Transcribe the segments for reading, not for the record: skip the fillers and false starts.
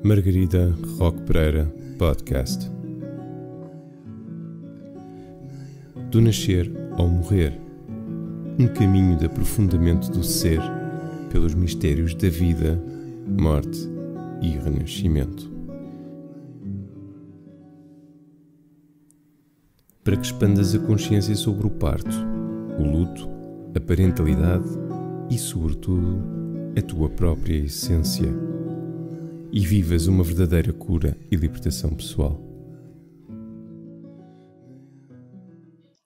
Margarida Roque Pereira Podcast. Do nascer ao morrer, um caminho de aprofundamento do ser pelos mistérios da vida, morte e renascimento. Para que expandas a consciência sobre o parto, o luto, a parentalidade e, sobretudo, a tua própria essência, e vivas uma verdadeira cura e libertação pessoal.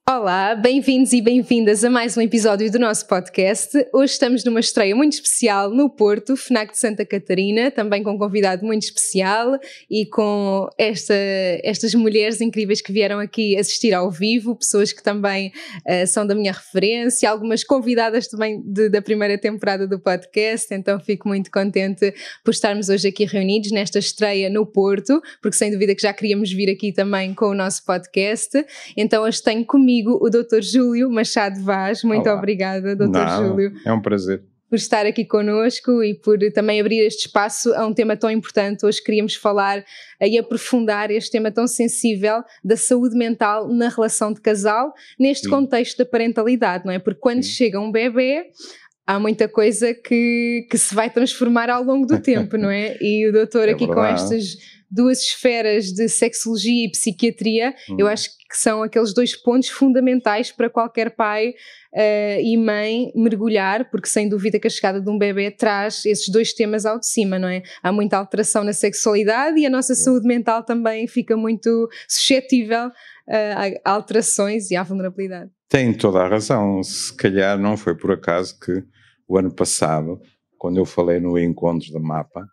Olá, bem-vindos e bem-vindas a mais um episódio do nosso podcast. Hoje estamos numa estreia muito especial no Porto, FNAC de Santa Catarina, também com um convidado muito especial e com estas mulheres incríveis que vieram aqui assistir ao vivo, pessoas que também são da minha referência, algumas convidadas também da primeira temporada do podcast, então fico muito contente por estarmos hoje aqui reunidos nesta estreia no Porto, porque sem dúvida que já queríamos vir aqui também com o nosso podcast. Então hoje tenho comigo o Dr. Júlio Machado Vaz. Muito obrigada, Dr. Júlio. É um prazer. Por estar aqui connosco e por também abrir este espaço a um tema tão importante. Hoje queríamos falar e aprofundar este tema tão sensível da saúde mental na relação de casal, neste contexto da parentalidade, não é? Porque quando chega um bebê, há muita coisa que se vai transformar ao longo do tempo, não é? E o doutor aqui com estas duas esferas de sexologia e psiquiatria, eu acho que são aqueles dois pontos fundamentais para qualquer pai e mãe mergulhar, porque sem dúvida que a chegada de um bebê traz esses dois temas ao de cima, não é? Há muita alteração na sexualidade e a nossa saúde mental também fica muito suscetível a alterações e à vulnerabilidade. Tem toda a razão. Se calhar não foi por acaso que o ano passado, quando eu falei no Encontros da MAPA,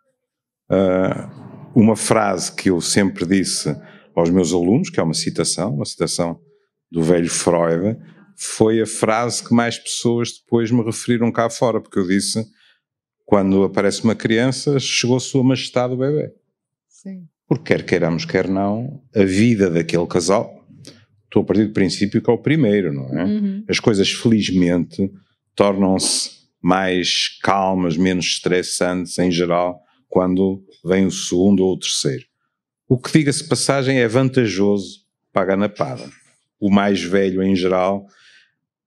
uma frase que eu sempre disse aos meus alunos, que é uma citação do velho Freud, foi a frase que mais pessoas depois me referiram cá fora, porque eu disse, quando aparece uma criança, chegou a sua majestade o bebê. Sim. Porque quer queiramos, quer não, a vida daquele casal, estou a partir do princípio que é o primeiro, não é? As coisas felizmente tornam-se mais calmas, menos estressantes em geral, quando vem o segundo ou o terceiro. O que, diga-se de passagem, é vantajoso para a ganapada. O mais velho, em geral,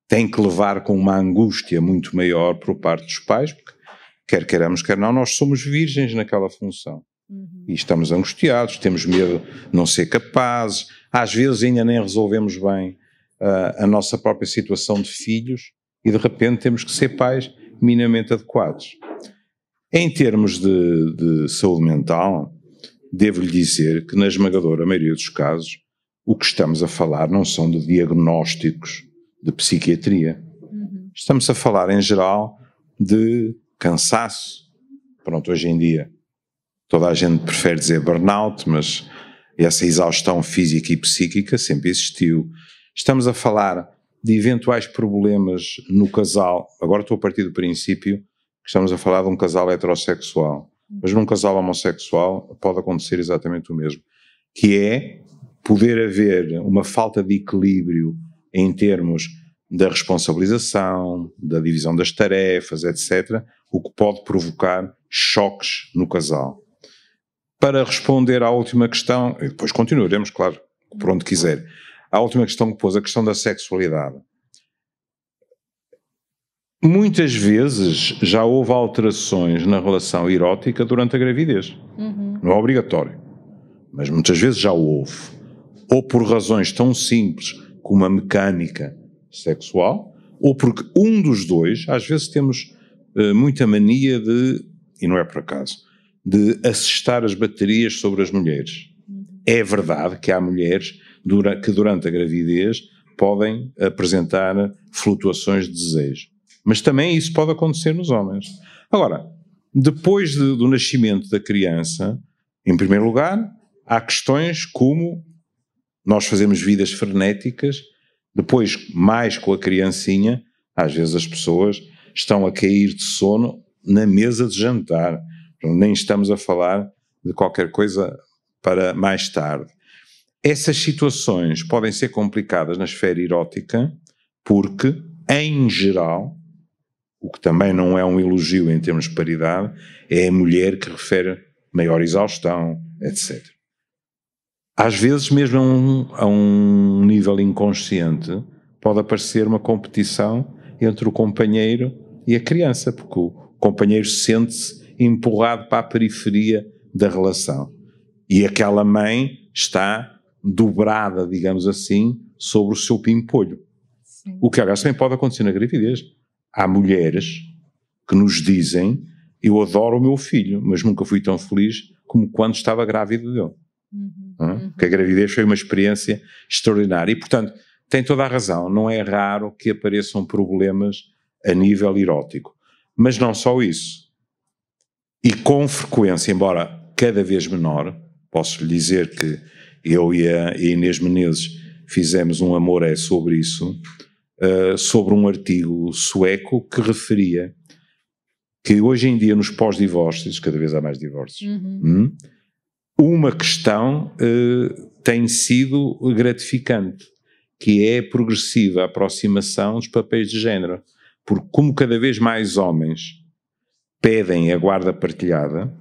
tem que levar com uma angústia muito maior por parte dos pais, porque quer queiramos, quer não, nós somos virgens naquela função. E estamos angustiados, temos medo de não ser capazes, às vezes ainda nem resolvemos bem a nossa própria situação de filhos e de repente temos que ser pais minimamente adequados. Em termos de saúde mental, devo-lhe dizer que na esmagadora maioria dos casos o que estamos a falar não são de diagnósticos de psiquiatria. Estamos a falar em geral de cansaço. Pronto, hoje em dia toda a gente prefere dizer burnout, mas essa exaustão física e psíquica sempre existiu. Estamos a falar de eventuais problemas no casal. Agora estou a partir do princípio que estamos a falar de um casal heterossexual, mas num casal homossexual pode acontecer exatamente o mesmo, que é poder haver uma falta de equilíbrio em termos da responsabilização, da divisão das tarefas, etc., o que pode provocar choques no casal. Para responder à última questão, e depois continuaremos, claro, por onde quiser, à última questão que pôs, a questão da sexualidade. Muitas vezes já houve alterações na relação erótica durante a gravidez. Não é obrigatório, mas muitas vezes já houve. Ou por razões tão simples como a mecânica sexual, ou porque um dos dois, às vezes temos muita mania de, e não é por acaso, de assestar as baterias sobre as mulheres. É verdade que há mulheres que durante a gravidez podem apresentar flutuações de desejo. Mas também isso pode acontecer nos homens. Agora, depois do nascimento da criança, em primeiro lugar, há questões como nós fazemos vidas frenéticas, depois, mais com a criancinha, às vezes as pessoas estão a cair de sono na mesa de jantar. Nem estamos a falar de qualquer coisa para mais tarde. Essas situações podem ser complicadas na esfera erótica porque, em geral, o que também não é um elogio em termos de paridade, é a mulher que refere maior exaustão, etc. Às vezes, mesmo a um nível inconsciente, pode aparecer uma competição entre o companheiro e a criança, porque o companheiro sente-se empurrado para a periferia da relação. E aquela mãe está dobrada, digamos assim, sobre o seu pimpolho. Sim. O que, aliás, também pode acontecer na gravidez. Há mulheres que nos dizem: eu adoro o meu filho, mas nunca fui tão feliz como quando estava grávida dele. Porque a gravidez foi uma experiência extraordinária. E, portanto, tem toda a razão. Não é raro que apareçam problemas a nível erótico. Mas não só isso. E com frequência, embora cada vez menor, posso lhe dizer que eu e a Inês Menezes fizemos um Amor é sobre isso, sobre um artigo sueco que referia que hoje em dia nos pós-divórcios, cada vez há mais divórcios, uma questão tem sido gratificante, que é a progressiva aproximação dos papéis de género. Porque como cada vez mais homens pedem a guarda partilhada,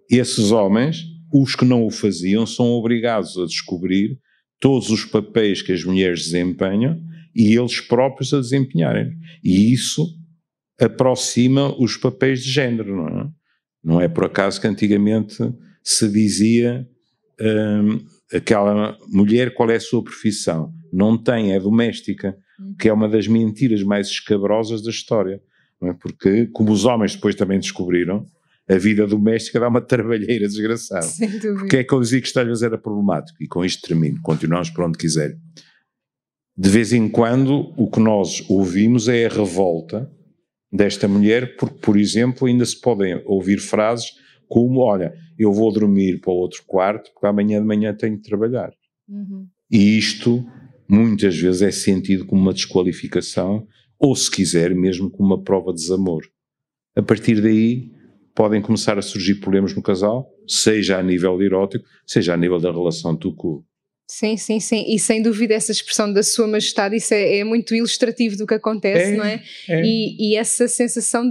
esses homens, os que não o faziam, são obrigados a descobrir todos os papéis que as mulheres desempenham e eles próprios a desempenharem. E isso aproxima os papéis de género, não é? Não é por acaso que antigamente se dizia aquela mulher, qual é a sua profissão? Não tem, é doméstica, que é uma das mentiras mais escabrosas da história, não é? Porque, como os homens depois também descobriram, a vida doméstica dá uma trabalheira desgraçada. Sem dúvida. Porque é que eu dizia que isto às vezes era problemático, e com isto termino, continuamos por onde quiserem. De vez em quando o que nós ouvimos é a revolta desta mulher, porque, por exemplo, ainda se podem ouvir frases como: olha, eu vou dormir para o outro quarto porque amanhã de manhã tenho de trabalhar. E isto muitas vezes é sentido como uma desqualificação, ou se quiser mesmo como uma prova de desamor. A partir daí podem começar a surgir problemas no casal, seja a nível erótico, seja a nível da relação tout-court. Sim, sim, sim, e sem dúvida essa expressão da sua majestade, isso é muito ilustrativo do que acontece, não é? E essa sensação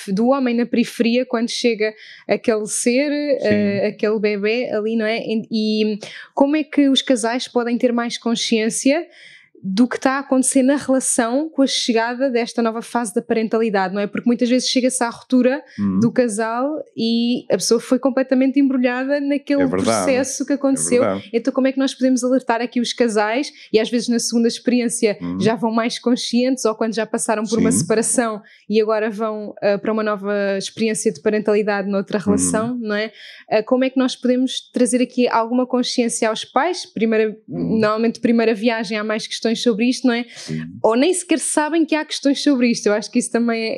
do homem na periferia quando chega aquele ser, aquele bebê ali, não é? E como é que os casais podem ter mais consciência do que está a acontecer na relação com a chegada desta nova fase da parentalidade, não é? Porque muitas vezes chega-se à ruptura do casal e a pessoa foi completamente embrulhada naquele processo que aconteceu. Então como é que nós podemos alertar aqui os casais, e às vezes na segunda experiência já vão mais conscientes, ou quando já passaram por uma separação e agora vão para uma nova experiência de parentalidade noutra relação, não é? Como é que nós podemos trazer aqui alguma consciência aos pais? Normalmente primeira viagem há mais questões sobre isto, não é? Ou nem sequer sabem que há questões sobre isto. Eu acho que isso também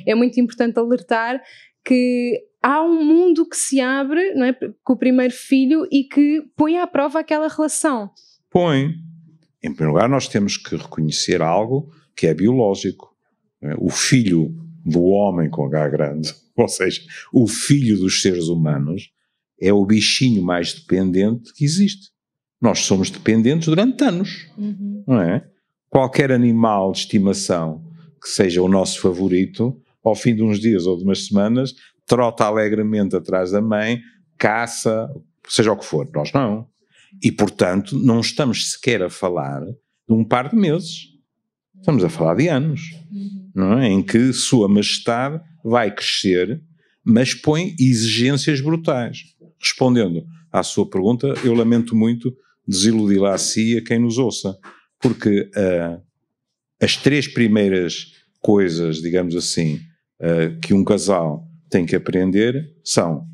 é muito importante alertar, que há um mundo que se abre, não é, com o primeiro filho e que põe à prova aquela relação. Põe. Em primeiro lugar, nós temos que reconhecer algo que é biológico. O filho do homem com H grande, ou seja, o filho dos seres humanos, é o bichinho mais dependente que existe. Nós somos dependentes durante anos, não é? Qualquer animal de estimação que seja o nosso favorito, ao fim de uns dias ou de umas semanas, trota alegremente atrás da mãe, caça, seja o que for. Nós não. E, portanto, não estamos sequer a falar de um par de meses. Estamos a falar de anos, não é? Em que Sua Majestade vai crescer, mas põe exigências brutais. Respondendo à sua pergunta, eu lamento muito desiludir-la a si e a quem nos ouça, porque as 3 primeiras coisas, digamos assim, que um casal tem que aprender são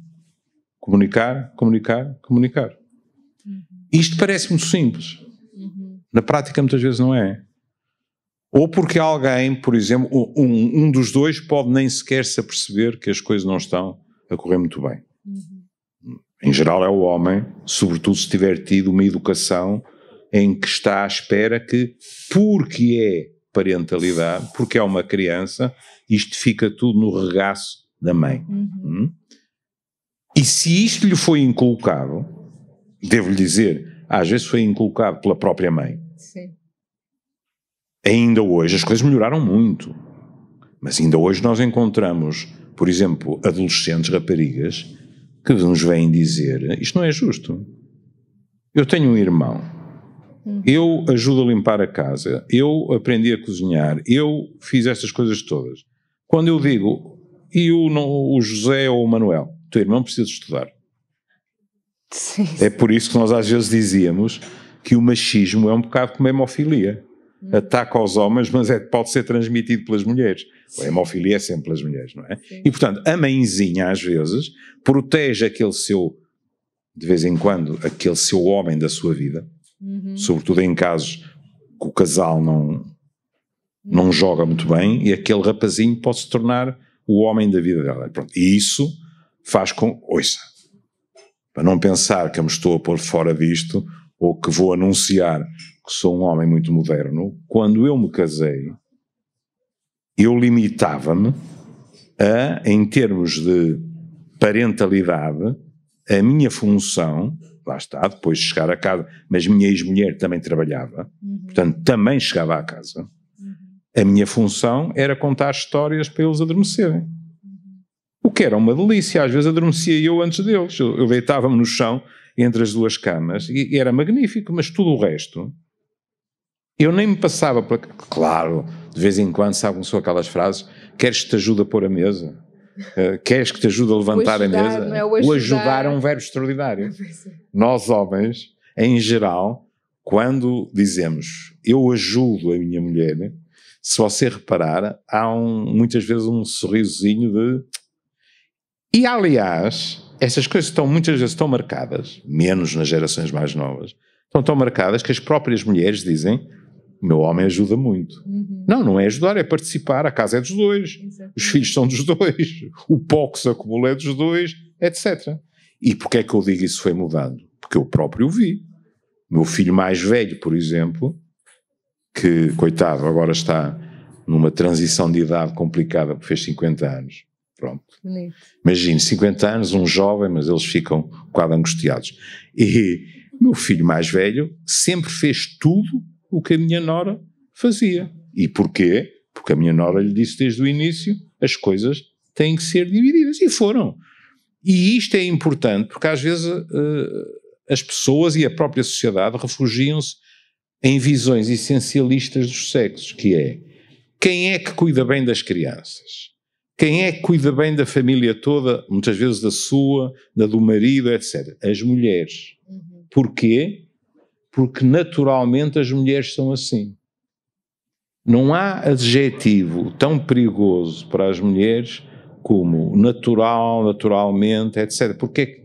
comunicar, comunicar, comunicar. Isto parece muito simples. Na prática muitas vezes não é. Ou porque alguém, por exemplo, um dos dois pode nem sequer se aperceber que as coisas não estão a correr muito bem. Em geral é o homem, sobretudo se tiver tido uma educação em que está à espera que, porque é parentalidade, porque é uma criança, isto fica tudo no regaço da mãe. E se isto lhe foi inculcado, devo-lhe dizer, às vezes foi inculcado pela própria mãe. Sim. Ainda hoje as coisas melhoraram muito, mas ainda hoje nós encontramos, por exemplo, adolescentes, raparigas, que nos vêm dizer, isto não é justo. Eu tenho um irmão, eu ajudo a limpar a casa, eu aprendi a cozinhar, eu fiz estas coisas todas. Quando eu digo, e o José ou o Manuel, teu irmão precisa de estudar. Sim. É por isso que nós às vezes dizíamos que o machismo é um bocado como a hemofilia. Ataca aos homens, mas pode ser transmitido pelas mulheres. A hemofilia é sempre pelas mulheres, não é? Sim. E portanto, a mãezinha às vezes protege aquele seu, de vez em quando, aquele seu homem da sua vida, sobretudo em casos que o casal não joga muito bem, e aquele rapazinho pode se tornar o homem da vida dela. Pronto. E isso faz com... Ouça, para não pensar que eu me estou a pôr fora disto, ou que vou anunciar que sou um homem muito moderno, quando eu me casei, eu limitava-me a, em termos de parentalidade, a minha função, lá está, depois de chegar a casa, mas minha ex-mulher também trabalhava, portanto também chegava à casa, a minha função era contar histórias para eles adormecerem. O que era uma delícia, às vezes adormecia eu antes deles, eu deitava-me no chão entre as duas camas e era magnífico, mas tudo o resto eu nem me passava para... Claro, de vez em quando sabem só aquelas frases, queres que te ajude a pôr a mesa? Queres que te ajude a levantar ajudar, a mesa? não é? O ajudar é um verbo extraordinário. Nós homens, em geral, quando dizemos eu ajudo a minha mulher, se você reparar, há muitas vezes um sorrisozinho de... E aliás, essas coisas muitas vezes estão marcadas, menos nas gerações mais novas, estão tão marcadas que as próprias mulheres dizem: o meu homem ajuda muito. Não é ajudar, é participar, a casa é dos dois, os filhos são dos dois, o pó que se acumula é dos dois, etc. E porquê é que eu digo isso foi mudando? Porque eu próprio vi. Meu filho mais velho, por exemplo, que, coitado, agora está numa transição de idade complicada, porque fez 50 anos. Pronto. Imagine, 50 anos, um jovem, mas eles ficam um bocado angustiados. E meu filho mais velho sempre fez tudo o que a minha nora fazia. E porquê? Porque a minha nora lhe disse desde o início, as coisas têm que ser divididas. E foram. E isto é importante, porque às vezes as pessoas e a própria sociedade refugiam-se em visões essencialistas dos sexos, que é: quem é que cuida bem das crianças? Quem é que cuida bem da família toda, muitas vezes da sua, da do marido, etc. As mulheres. Porquê? Porque naturalmente as mulheres são assim. Não há adjetivo tão perigoso para as mulheres como natural, naturalmente, etc. Porque,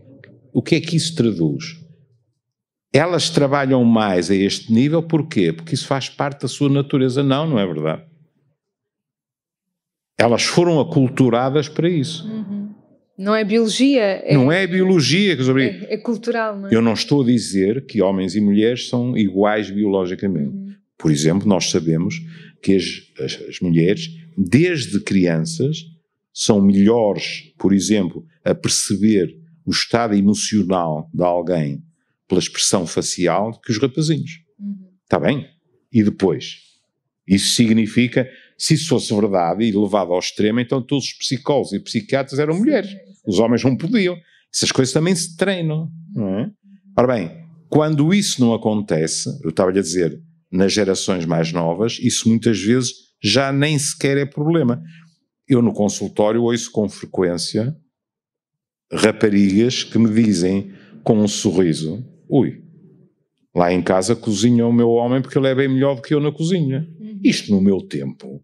o que é que isso traduz? Elas trabalham mais a este nível, porquê? Porque isso faz parte da sua natureza. Não é verdade. Elas foram aculturadas para isso. Não é biologia. Não é biologia. É cultural, não é? Eu não estou a dizer que homens e mulheres são iguais biologicamente. Por exemplo, nós sabemos que as mulheres, desde crianças, são melhores, por exemplo, a perceber o estado emocional de alguém pela expressão facial que os rapazinhos. Está bem? E depois? Isso significa, se isso fosse verdade e levado ao extremo, então todos os psicólogos e psiquiatras eram mulheres. Os homens não podiam. Essas coisas também se treinam, não é? Ora bem, quando isso não acontece, eu estava-lhe a dizer, nas gerações mais novas, isso muitas vezes já nem sequer é problema. Eu no consultório ouço com frequência raparigas que me dizem com um sorriso: ui, lá em casa cozinha o meu homem porque ele é bem melhor do que eu na cozinha. Isto no meu tempo,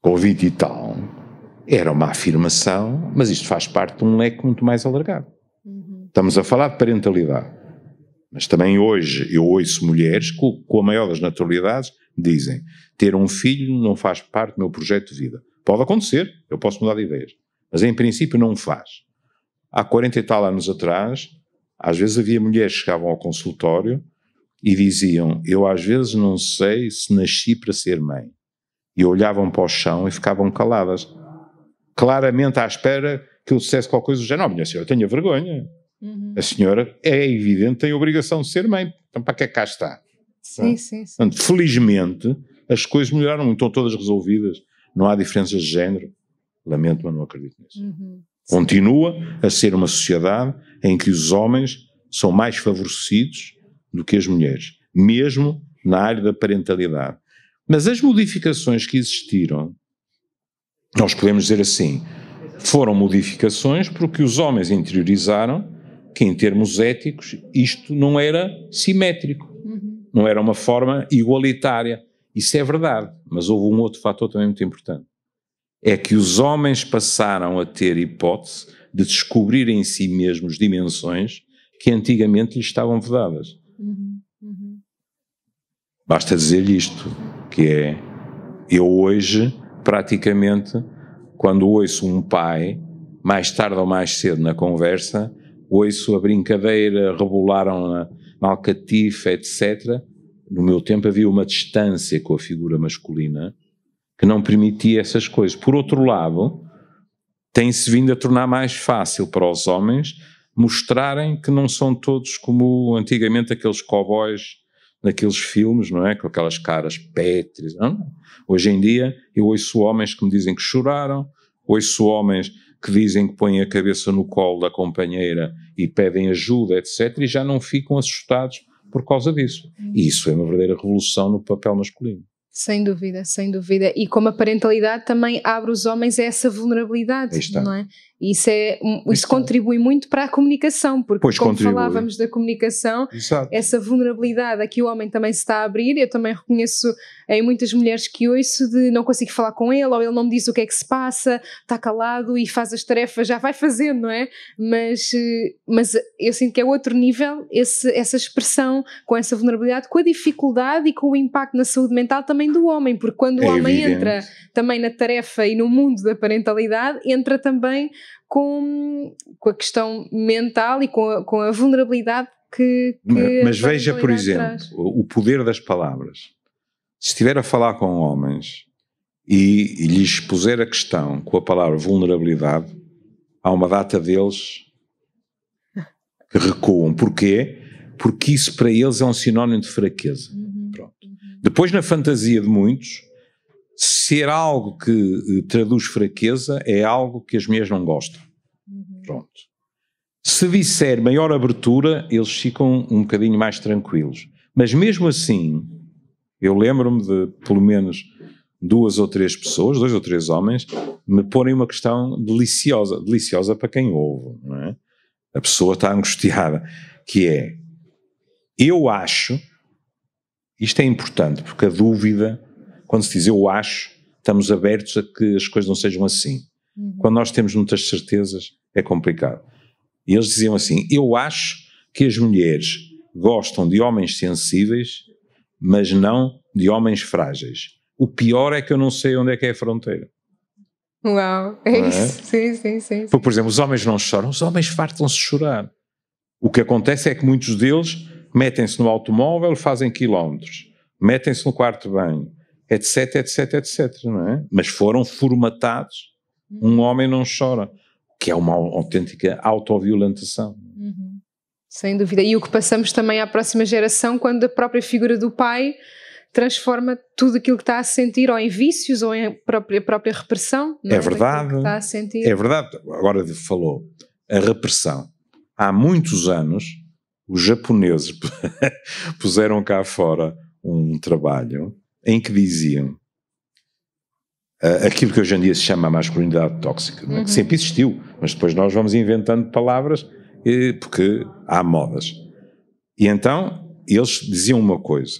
com 20 e tal, era uma afirmação, mas isto faz parte de um leque muito mais alargado. Estamos a falar de parentalidade. Mas também hoje eu ouço mulheres que, com a maior das naturalidades, dizem: ter um filho não faz parte do meu projeto de vida. Pode acontecer, eu posso mudar de ideias, mas em princípio não faz. Há 40 e tal anos atrás, às vezes havia mulheres que chegavam ao consultório e diziam: eu às vezes não sei se nasci para ser mãe. E olhavam para o chão e ficavam caladas, claramente à espera que eu dissesse qualquer coisa do género: não, minha senhora, tenha vergonha. A senhora, é evidente, tem a obrigação de ser mãe. Então para que é que cá está? Sim. Portanto, felizmente, as coisas melhoraram muito, estão todas resolvidas. Não há diferenças de género. Lamento, mas não acredito nisso. Continua a ser uma sociedade em que os homens são mais favorecidos do que as mulheres, mesmo na área da parentalidade. Mas as modificações que existiram, nós podemos dizer assim, foram modificações porque os homens interiorizaram que, em termos éticos, isto não era simétrico, não era uma forma igualitária. Isso é verdade, mas houve um outro fator também muito importante. É que os homens passaram a ter hipótese de descobrir em si mesmos dimensões que antigamente lhes estavam vedadas. Basta dizer-lhe isto, que é, eu hoje, praticamente, quando ouço um pai, mais tarde ou mais cedo na conversa, ouço a brincadeira, rebolaram na alcatifa, etc. No meu tempo havia uma distância com a figura masculina que não permitia essas coisas. Por outro lado, tem-se vindo a tornar mais fácil para os homens mostrarem que não são todos como antigamente aqueles cowboys naqueles filmes, não é? Com aquelas caras pétreas. Não? Hoje em dia eu ouço homens que me dizem que choraram, ouço homens que dizem que põem a cabeça no colo da companheira e pedem ajuda, etc. E já não ficam assustados por causa disso. E isso é uma verdadeira revolução no papel masculino. Sem dúvida, sem dúvida. E como a parentalidade também abre os homens a essa vulnerabilidade, não é? E isso contribui muito para a comunicação, porque como falávamos da comunicação, exato, essa vulnerabilidade a que o homem também se está a abrir, eu também reconheço em muitas mulheres que ouço de não consigo falar com ele, ou ele não me diz o que é que se passa, está calado e faz as tarefas, já vai fazendo, não é? Mas eu sinto que é outro nível essa expressão com essa vulnerabilidade, com a dificuldade e com o impacto na saúde mental também do homem, porque quando o homem entra também na tarefa e no mundo da parentalidade, entra também com a questão mental e com a vulnerabilidade que mas veja, por exemplo, o poder das palavras. Se estiver a falar com homens e lhes puser a questão com a palavra vulnerabilidade, há uma data deles que recuam. Porquê? Porque isso para eles é um sinónimo de fraqueza. Pronto. Depois, na fantasia de muitos, ser algo que traduz fraqueza é algo que as mulheres não gostam. Pronto. Se disser maior abertura, eles ficam um bocadinho mais tranquilos. Mas mesmo assim, eu lembro-me de pelo menos 2 ou 3 pessoas, 2 ou 3 homens, me porem uma questão deliciosa para quem ouve, não é? A pessoa está angustiada, que é, eu acho, isto é importante, porque a dúvida, quando se diz eu acho, estamos abertos a que as coisas não sejam assim. Quando nós temos muitas certezas, é complicado. E eles diziam assim, eu acho que as mulheres gostam de homens sensíveis, mas não de homens frágeis. O pior é que eu não sei onde é que é a fronteira. Uau, é isso. Sim. Porque, por exemplo, os homens não choram, os homens fartam-se de chorar. O que acontece é que muitos deles metem-se no automóvel, fazem quilómetros, metem-se no quarto de banho, etc, não é? Mas foram formatados. Um homem não chora, que é uma autêntica autoviolentação. Sem dúvida. E o que passamos também à próxima geração, quando a própria figura do pai transforma tudo aquilo que está a sentir ou em vícios ou em própria repressão. É verdade. Que está a sentir. É verdade. Agora falou a repressão. Há muitos anos, os japoneses puseram cá fora um trabalho em que diziam aquilo que hoje em dia se chama a masculinidade tóxica, não é? Que sempre existiu, mas depois nós vamos inventando palavras porque há modas. E então eles diziam uma coisa,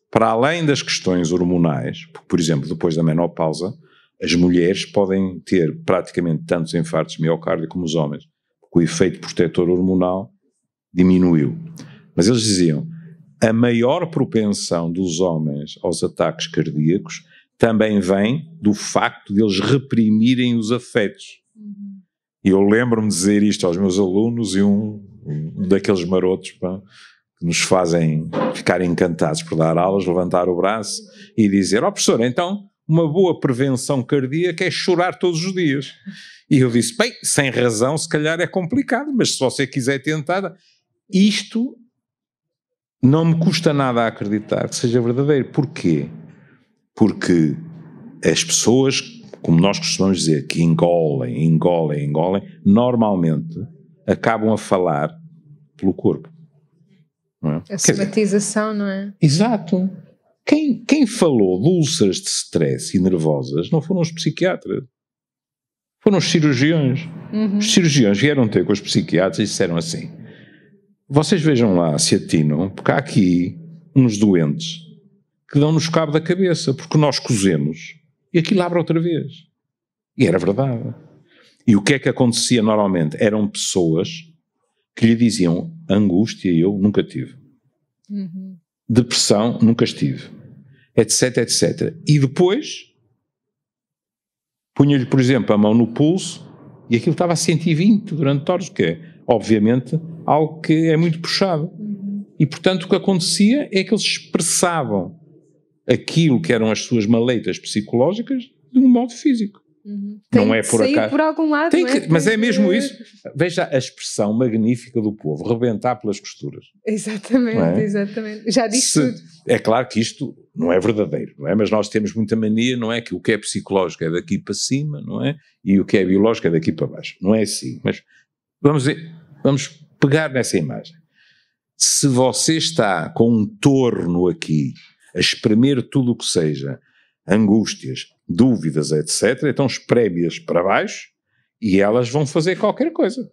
para além das questões hormonais, porque, por exemplo, depois da menopausa, as mulheres podem ter praticamente tantos infartos de miocárdio como os homens, porque o efeito protetor hormonal diminuiu. Mas eles diziam, a maior propensão dos homens aos ataques cardíacos também vem do facto de eles reprimirem os afetos. E eu lembro-me de dizer isto aos meus alunos e um daqueles marotos que nos fazem ficar encantados por dar aulas, levantar o braço e dizer, professor, então uma boa prevenção cardíaca é chorar todos os dias. E eu disse, bem, sem razão se calhar é complicado, mas se você quiser tentar, isto não me custa nada a acreditar que seja verdadeiro. Porquê? Porque as pessoas como nós costumamos dizer, que engolem, normalmente acabam a falar pelo corpo. Não é? A somatização, não é? Exato. Quem falou de úlceras de stress e nervosas não foram os psiquiatras. Foram os cirurgiões. Os cirurgiões vieram ter com os psiquiatras e disseram assim: vocês vejam lá se atinam, porque há aqui uns doentes que dão-nos cabo da cabeça, porque nós cozemos e aquilo abre outra vez. E era verdade. E o que é que acontecia normalmente? Eram pessoas que lhe diziam: angústia eu nunca tive. Depressão nunca estive. Etc, etc. E depois punha-lhe, por exemplo, a mão no pulso e aquilo estava a 120 durante horas, que é, obviamente, algo que é muito puxado. E, portanto, o que acontecia é que eles expressavam aquilo que eram as suas maleitas psicológicas de um modo físico. Não é por acaso. Por algum lado, não é? Mas é mesmo isso. Veja a expressão magnífica do povo, rebentar pelas costuras. Exatamente, exatamente. Já disse tudo. É claro que isto não é verdadeiro, não é? Mas nós temos muita mania, não é? Que o que é psicológico é daqui para cima, não é? E o que é biológico é daqui para baixo. Não é assim. Mas vamos pegar nessa imagem. Se você está com um torno aqui, a espremer tudo o que seja, angústias, dúvidas, etc., então espreme-as para baixo e elas vão fazer qualquer coisa.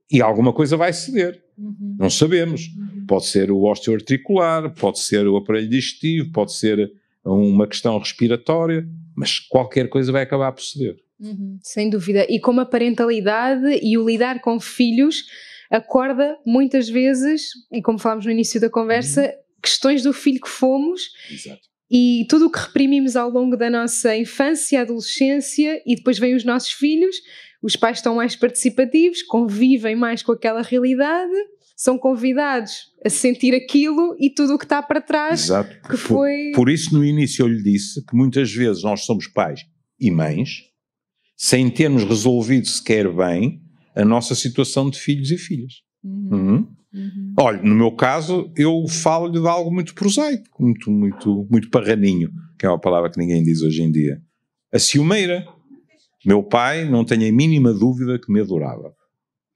E alguma coisa vai ceder. Não sabemos. Pode ser o osteoarticular, pode ser o aparelho digestivo, pode ser uma questão respiratória, mas qualquer coisa vai acabar por ceder. Sem dúvida. E como a parentalidade e o lidar com filhos acorda muitas vezes, e como falámos no início da conversa, questões do filho que fomos. Exato. E tudo o que reprimimos ao longo da nossa infância, adolescência, e depois vêm os nossos filhos, os pais estão mais participativos, convivem mais com aquela realidade, são convidados a sentir aquilo e tudo o que está para trás. Exato. Que foi... Por isso no início eu lhe disse que muitas vezes nós somos pais e mães sem termos resolvido sequer bem a nossa situação de filhos e filhas. Olha, no meu caso, eu falo-lhe de algo muito prosaico, muito parraninho, que é uma palavra que ninguém diz hoje em dia. A ciumeira. Meu pai, não tenho a mínima dúvida que me adorava,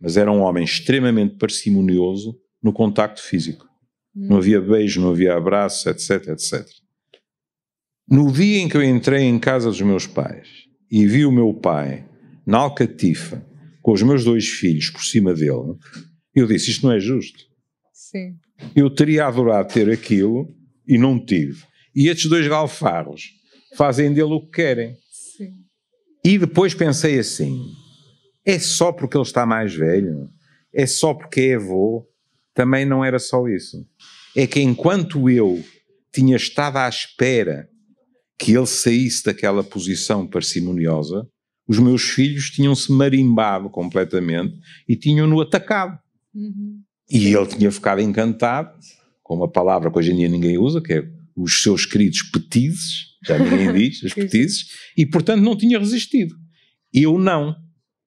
mas era um homem extremamente parcimonioso no contacto físico. Não havia beijo, não havia abraço, etc, etc. No dia em que eu entrei em casa dos meus pais e vi o meu pai na alcatifa com os meus 2 filhos por cima dele, eu disse: isto não é justo. Sim. Eu teria adorado ter aquilo e não tive. E estes 2 galfarros fazem dele o que querem. Sim. E depois pensei assim: é só porque ele está mais velho? É só porque é avô? Também não era só isso. É que enquanto eu tinha estado à espera que ele saísse daquela posição parcimoniosa, os meus filhos tinham-se marimbado completamente e tinham-no atacado. E ele tinha ficado encantado com uma palavra que hoje em dia ninguém usa, que é os seus queridos petizes, já ninguém diz, os petizes, e portanto não tinha resistido. Eu não.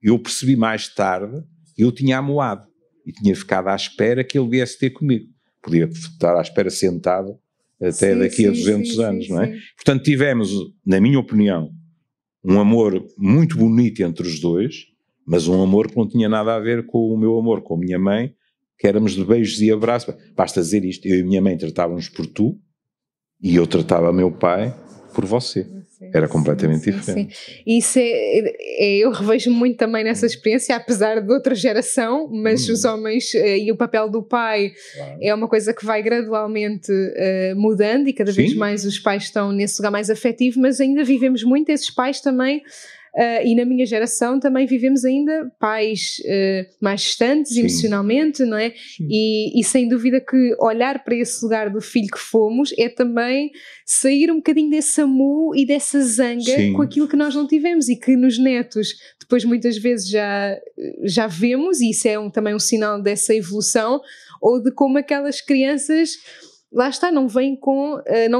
Eu percebi mais tarde que eu tinha amuado e tinha ficado à espera que ele viesse ter comigo. Podia estar à espera sentado até daqui a 200 anos, não é? Portanto tivemos, na minha opinião, um amor muito bonito entre os 2, mas um amor que não tinha nada a ver com o meu amor com a minha mãe, que éramos de beijos e abraços. Basta dizer isto: eu e minha mãe tratávamos por tu e eu tratava meu pai por você. Era completamente diferente. Isso eu revejo muito também nessa experiência, apesar de outra geração, mas os homens e o papel do pai é uma coisa que vai gradualmente mudando e cada vez mais os pais estão nesse lugar mais afetivo, mas ainda vivemos muito esses pais também. E na minha geração também vivemos ainda pais mais distantes emocionalmente, não é? E sem dúvida que olhar para esse lugar do filho que fomos é também sair um bocadinho desse amu e dessa zanga com aquilo que nós não tivemos e que nos netos depois muitas vezes já vemos, e isso é também um sinal dessa evolução, ou de como aquelas crianças... Lá está, não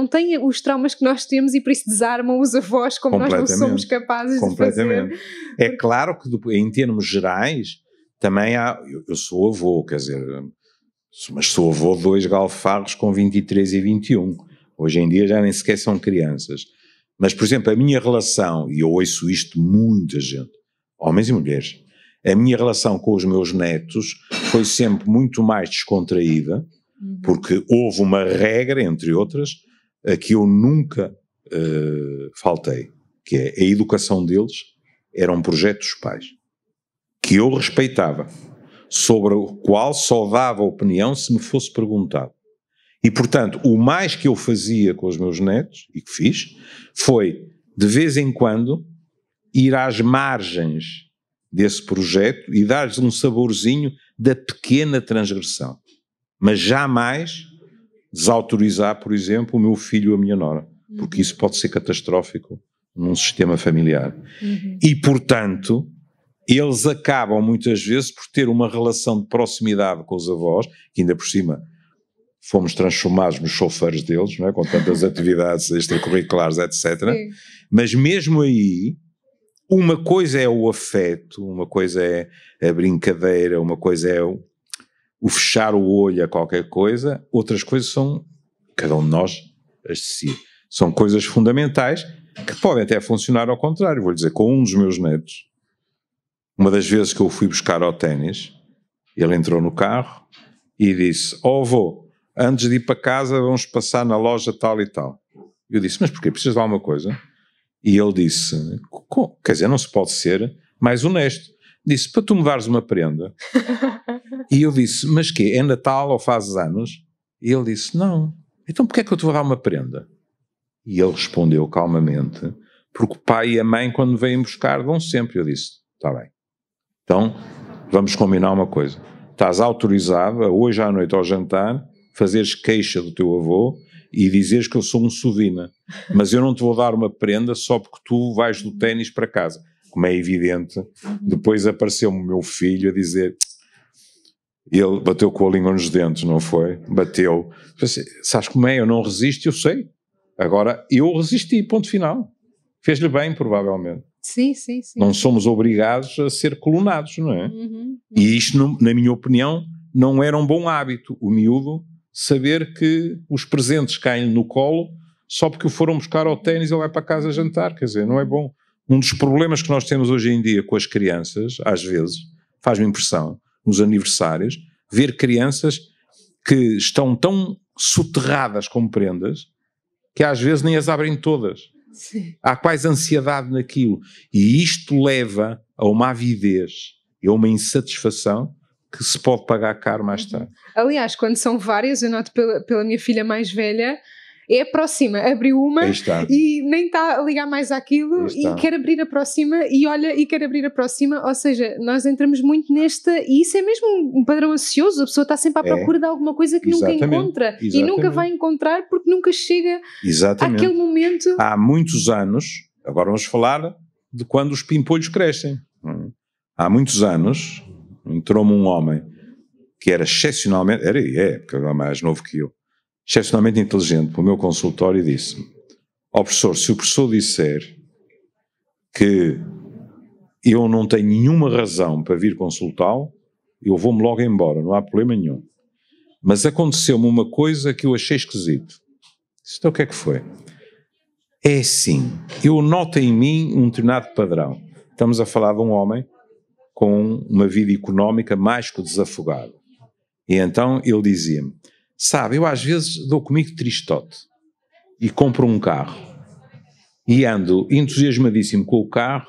têm os traumas que nós temos e por isso desarmam os avós como nós não somos capazes de fazer. É claro que em termos gerais também há, eu sou avô, quer dizer, mas sou avô de 2 galfarros com 23 e 21. Hoje em dia já nem sequer são crianças. Mas, por exemplo, a minha relação, e eu ouço isto de muita gente, homens e mulheres, a minha relação com os meus netos foi sempre muito mais descontraída, porque houve uma regra, entre outras, a que eu nunca faltei, que é a educação deles era um projeto dos pais, que eu respeitava, sobre o qual só dava opinião se me fosse perguntado. E, portanto, o mais que eu fazia com os meus netos, e que fiz, foi, de vez em quando, ir às margens desse projeto e dar-lhes um saborzinho da pequena transgressão. Mas jamais desautorizar, por exemplo, o meu filho ou a minha nora, porque isso pode ser catastrófico num sistema familiar. E, portanto, eles acabam muitas vezes por ter uma relação de proximidade com os avós, que ainda por cima fomos transformados nos chofeiros deles, não é? Com tantas atividades extracurriculares, etc. Sim. Mas mesmo aí, uma coisa é o afeto, uma coisa é a brincadeira, uma coisa é o fechar o olho a qualquer coisa, outras coisas são, cada um de nós, as de si, são coisas fundamentais que podem até funcionar ao contrário. Vou dizer, com um dos meus netos, uma das vezes que eu fui buscar ao ténis, ele entrou no carro e disse: avô, antes de ir para casa vamos passar na loja tal e tal. Eu disse: mas porquê? Precisas de alguma coisa? E ele disse: quer dizer, não se pode ser mais honesto. Disse: para tu me dares uma prenda. E eu disse: mas quê? É Natal ou fazes anos? E ele disse: não. Então porquê é que eu te vou dar uma prenda? E ele respondeu calmamente: porque o pai e a mãe, quando vêm buscar, vão sempre. Eu disse: está bem. Então vamos combinar uma coisa. Estás autorizado a hoje à noite ao jantar fazeres queixa do teu avô e dizeres que eu sou um sovina, mas eu não te vou dar uma prenda só porque tu vais do ténis para casa. Como é evidente, depois apareceu-me o meu filho a dizer, ele bateu com a língua nos dentes, não foi? Bateu. Sabes como é? Eu não resisto, eu sei. Agora, eu resisti, ponto final. Fez-lhe bem, provavelmente. Sim, sim, sim. Não somos obrigados a ser colonados, não é? E isto, na minha opinião, não era um bom hábito. O miúdo saber que os presentes caem no colo só porque o foram buscar ao ténis e ele vai para casa jantar, quer dizer, não é bom. Um dos problemas que nós temos hoje em dia com as crianças, às vezes, faz-me impressão, nos aniversários, ver crianças que estão tão soterradas com prendas que às vezes nem as abrem todas. Sim. Há quase ansiedade naquilo. E isto leva a uma avidez e a uma insatisfação que se pode pagar caro mais tarde. Aliás, quando são várias, eu noto pela minha filha mais velha, é a próxima, abriu uma e nem está a ligar mais àquilo e quer abrir a próxima e olha e quer abrir a próxima, ou seja, nós entramos muito nesta, e isso é mesmo um padrão ansioso, a pessoa está sempre à procura de alguma coisa que nunca encontra e nunca vai encontrar porque nunca chega àquele momento. Há muitos anos, agora vamos falar de quando os pimpolhos crescem. Há muitos anos entrou-me um homem que era excepcionalmente, porque era mais novo que eu, excepcionalmente inteligente, para o meu consultório, e disse-me: ó professor, se o professor disser que eu não tenho nenhuma razão para vir consultá-lo, eu vou-me logo embora, não há problema nenhum. Mas aconteceu-me uma coisa que eu achei esquisito. Disse: então o que é que foi? É assim, eu noto em mim um determinado padrão. Estamos a falar de um homem com uma vida económica mais que desafogada. E então ele dizia-me: sabe, eu às vezes dou comigo tristote e compro um carro e ando entusiasmadíssimo com o carro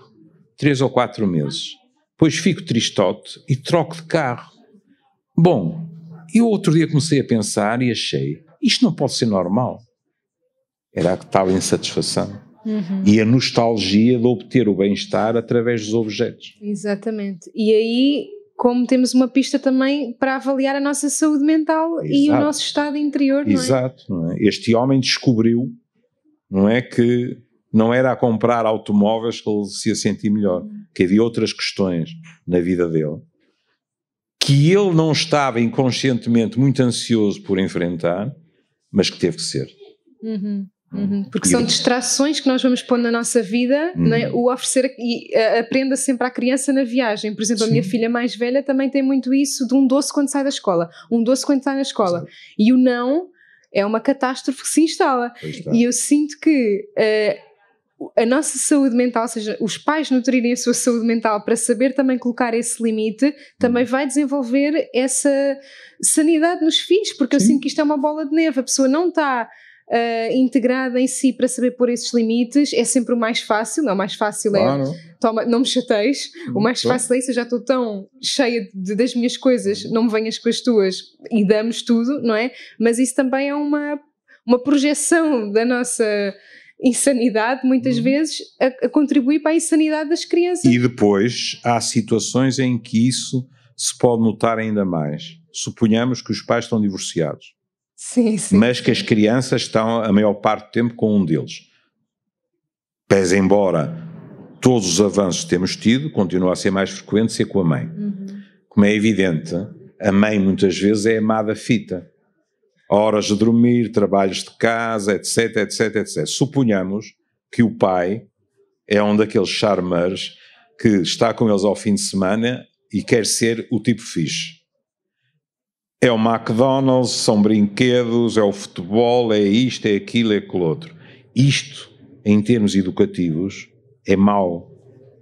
3 ou 4 meses. Depois fico tristote e troco de carro. Bom, eu outro dia comecei a pensar e achei, isto não pode ser normal. Era a tal insatisfação. E a nostalgia de obter o bem-estar através dos objetos. Exatamente. E aí, como temos uma pista também para avaliar a nossa saúde mental e o nosso estado interior, não é? Exato. Não é? Este homem descobriu, não é, que não era a comprar automóveis que ele se ia sentir melhor, que havia outras questões na vida dele, que ele não estava inconscientemente muito ansioso por enfrentar, mas que teve que ser. Porque são distrações que nós vamos pôr na nossa vida, né? O oferecer, e aprenda sempre à criança na viagem. Por exemplo, a minha filha mais velha também tem muito isso de um doce quando sai da escola, um doce quando sai na escola. E o não é uma catástrofe que se instala. E eu sinto que a nossa saúde mental, ou seja, os pais nutrirem a sua saúde mental para saber também colocar esse limite, também vai desenvolver essa sanidade nos filhos, porque eu sinto que isto é uma bola de neve, a pessoa não está integrada em si para saber pôr esses limites, é sempre o mais fácil, não, o mais fácil Claro. toma, não me chateis, o mais fácil é isso, eu já estou tão cheia das minhas coisas, não me venhas com as tuas e damos tudo, não é? Mas isso também é uma projeção da nossa insanidade, muitas vezes, a contribuir para a insanidade das crianças. E depois há situações em que isso se pode notar ainda mais. Suponhamos que os pais estão divorciados. Sim. Mas que as crianças estão a maior parte do tempo com um deles. Pese embora todos os avanços que temos tido, continua a ser mais frequente ser com a mãe. Como é evidente, a mãe muitas vezes é amada fita. Horas de dormir, trabalhos de casa, etc, etc, etc. Suponhamos que o pai é um daqueles charmeurs que está com eles ao fim de semana e quer ser o tipo fixe. É o McDonald's, são brinquedos, é o futebol, é isto, é aquilo, é aquilo outro. Isto, em termos educativos, é mau.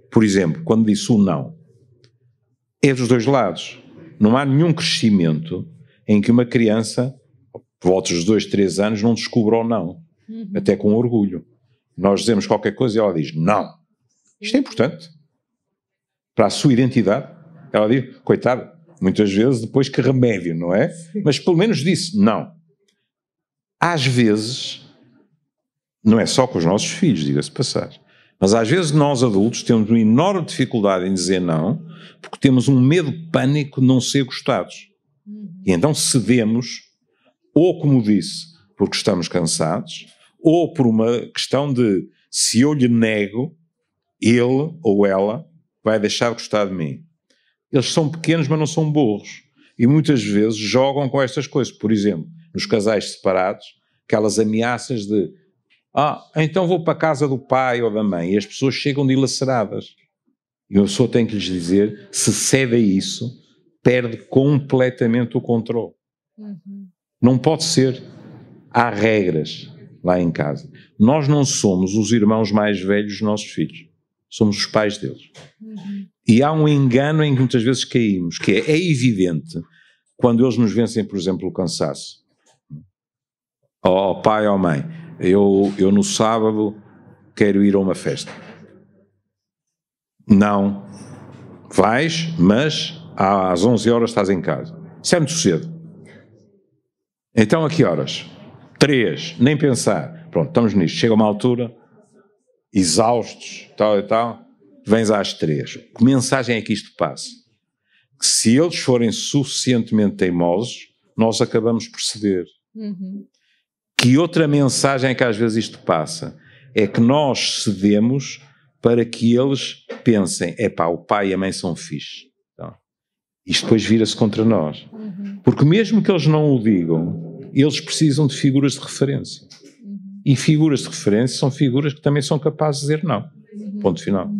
Por exemplo, quando disse o não, é dos dois lados. Não há nenhum crescimento em que uma criança, por volta dos 2, 3 anos, não descubra o não. Até com orgulho. Nós dizemos qualquer coisa e ela diz não. Isto é importante. Para a sua identidade. Ela diz, coitada, muitas vezes depois que remédio, não é? Mas pelo menos disse não. Às vezes, não é só com os nossos filhos, diga-se de passagem, mas às vezes nós adultos temos uma enorme dificuldade em dizer não, porque temos um medo pânico de não ser gostados. E então cedemos, ou como disse, porque estamos cansados, ou por uma questão de, se eu lhe nego, ele ou ela vai deixar de gostar de mim. Eles são pequenos, mas não são burros. E muitas vezes jogam com estas coisas. Por exemplo, nos casais separados, aquelas ameaças de então vou para a casa do pai ou da mãe. E as pessoas chegam dilaceradas. E a pessoa tem que lhes dizer, se cede a isso, perde completamente o controle. Não pode ser. Há regras lá em casa. Nós não somos os irmãos mais velhos dos nossos filhos. Somos os pais deles. E há um engano em que muitas vezes caímos, que é evidente, quando eles nos vencem, por exemplo, o cansaço. Ao pai ou mãe, eu no sábado quero ir a uma festa. Não. Vais, mas às 11 horas estás em casa. Isso é muito cedo. Então a que horas? 3, nem pensar. Pronto, estamos nisto. Chega uma altura, exaustos, tal e tal, vens às 3. Que mensagem é que isto passa? Que se eles forem suficientemente teimosos, nós acabamos por ceder. Que outra mensagem é que às vezes isto passa? É que nós cedemos para que eles pensem, o pai e a mãe são fixe. Então, isto depois vira-se contra nós. Porque mesmo que eles não o digam, eles precisam de figuras de referência. E figuras de referência são figuras que também são capazes de dizer não. Ponto final.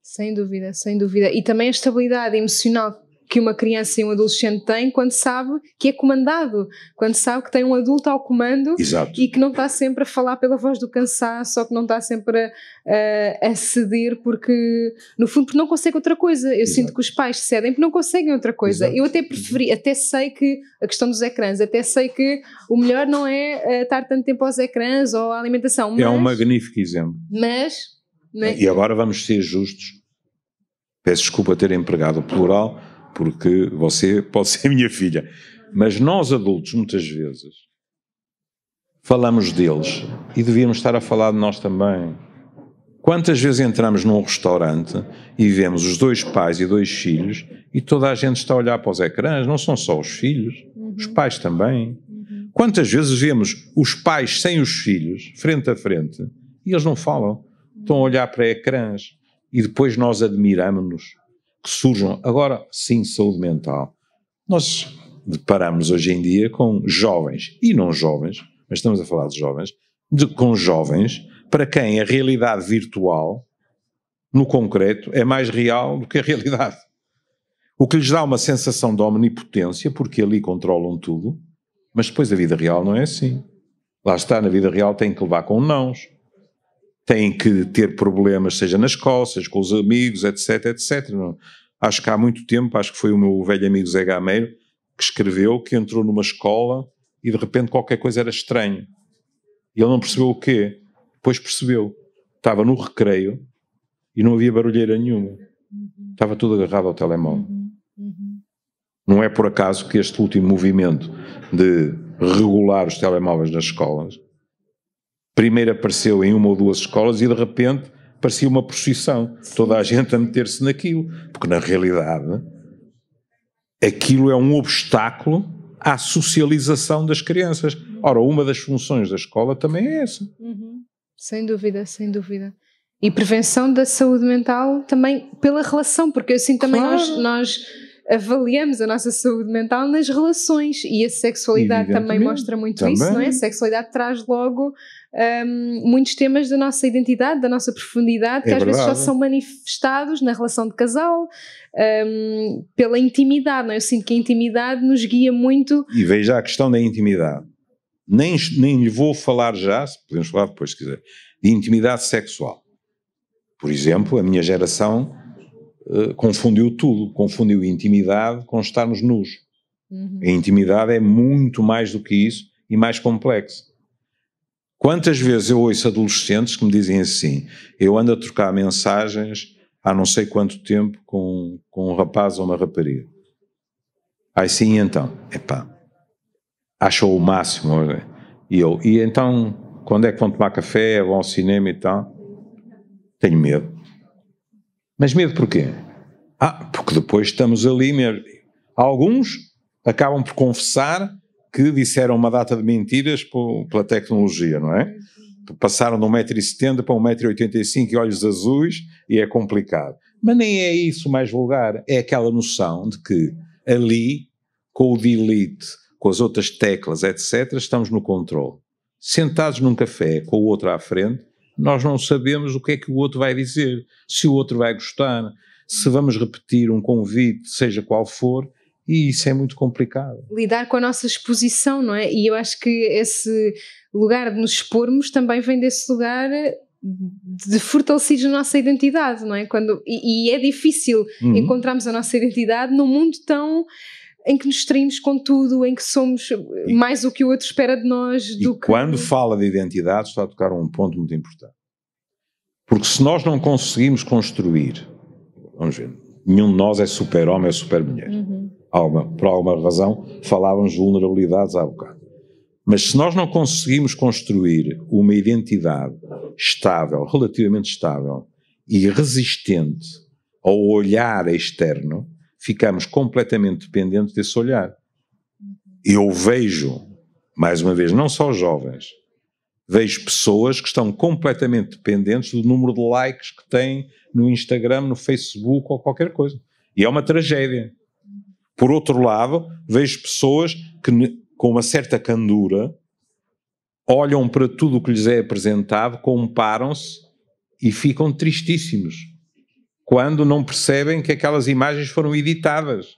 Sem dúvida, sem dúvida. E também a estabilidade emocional que uma criança e um adolescente têm quando sabe que é comandado, quando sabe que tem um adulto ao comando. Exato. E que não está sempre a falar pela voz do cansaço, ou que não está sempre a ceder porque, no fundo, porque não consegue outra coisa. Eu sinto que os pais cedem porque não conseguem outra coisa. Eu até preferi, até sei que a questão dos ecrãs, até sei que o melhor não é estar tanto tempo aos ecrãs ou à alimentação. Mas, é um magnífico exemplo. E agora vamos ser justos. Peço desculpa ter empregado o plural, porque você pode ser minha filha. Mas nós adultos, muitas vezes, falamos deles e devíamos estar a falar de nós também. Quantas vezes entramos num restaurante e vemos os 2 pais e 2 filhos e toda a gente está a olhar para os ecrãs, não são só os filhos, os pais também. Quantas vezes vemos os pais sem os filhos, frente a frente, e eles não falam, estão a olhar para ecrãs. E depois nós admiramos-nos que surjam, agora sim, saúde mental. Nós deparamos hoje em dia com jovens, e não jovens, mas estamos a falar de jovens, com jovens para quem a realidade virtual, no concreto, é mais real do que a realidade. O que lhes dá uma sensação de omnipotência, porque ali controlam tudo, mas depois a vida real não é assim. Lá está, na vida real tem que levar com nãos. têm que ter problemas, seja na escola, seja com os amigos, etc, etc. Não? Acho que há muito tempo, acho que foi o meu velho amigo Zé Gameiro, que escreveu que entrou numa escola e de repente qualquer coisa era estranho. E ele não percebeu o quê. Depois percebeu. Estava no recreio e não havia barulheira nenhuma. Estava tudo agarrado ao telemóvel. Não é por acaso que este último movimento de regular os telemóveis nas escolas primeiro apareceu em uma ou duas escolas e de repente parecia uma procissão. Toda a gente a meter-se naquilo. Porque na realidade aquilo é um obstáculo à socialização das crianças. Ora, uma das funções da escola também é essa. Sem dúvida, sem dúvida. E prevenção da saúde mental também pela relação, porque assim também nós avaliamos a nossa saúde mental nas relações, e a sexualidade também mostra muito isso, não é? A sexualidade traz logo muitos temas da nossa identidade, da nossa profundidade, que às vezes só são manifestados na relação de casal, pela intimidade, não é? Eu sinto que a intimidade nos guia muito. E veja a questão da intimidade. Nem lhe vou falar já, podemos falar depois se quiser, de intimidade sexual. Por exemplo, a minha geração confundiu tudo, confundiu intimidade com estarmos nus. A intimidade é muito mais do que isso e mais complexo. Quantas vezes eu ouço adolescentes que me dizem assim: eu ando a trocar mensagens há não sei quanto tempo com um rapaz ou uma rapariga. Aí sim, então, achou o máximo. E então, quando é que vão tomar café, vão ao cinema e tal? Tenho medo. Mas medo porquê? Porque depois estamos ali mesmo. Alguns acabam por confessar que disseram uma data de mentiras pela tecnologia, não é? Passaram de 1,70 m para 1,85 m e olhos azuis, e é complicado. Mas nem é isso mais vulgar, é aquela noção de que ali, com o delete, com as outras teclas, etc., estamos no controle. Sentados num café com o outro à frente, nós não sabemos o que é que o outro vai dizer, se o outro vai gostar, se vamos repetir um convite, seja qual for, e isso é muito complicado. Lidar com a nossa exposição, não é? E eu acho que esse lugar de nos expormos também vem desse lugar de fortalecidos na nossa identidade, não é? E é difícil encontrarmos a nossa identidade num mundo tão em que nos distraímos com tudo, em que somos mais o que o outro espera de nós do que... Quando fala de identidade está a tocar um ponto muito importante. Porque se nós não conseguimos construir, vamos ver, nenhum de nós é super-homem ou super-mulher. Por alguma razão falávamos de vulnerabilidades há bocado. Mas se nós não conseguimos construir uma identidade estável, relativamente estável e resistente ao olhar externo, ficamos completamente dependentes desse olhar. Eu vejo, mais uma vez, não só jovens, vejo pessoas que estão completamente dependentes do número de likes que têm no Instagram, no Facebook ou qualquer coisa. E é uma tragédia. Por outro lado, vejo pessoas que, com uma certa candura, olham para tudo o que lhes é apresentado, comparam-se e ficam tristíssimos, quando não percebem que aquelas imagens foram editadas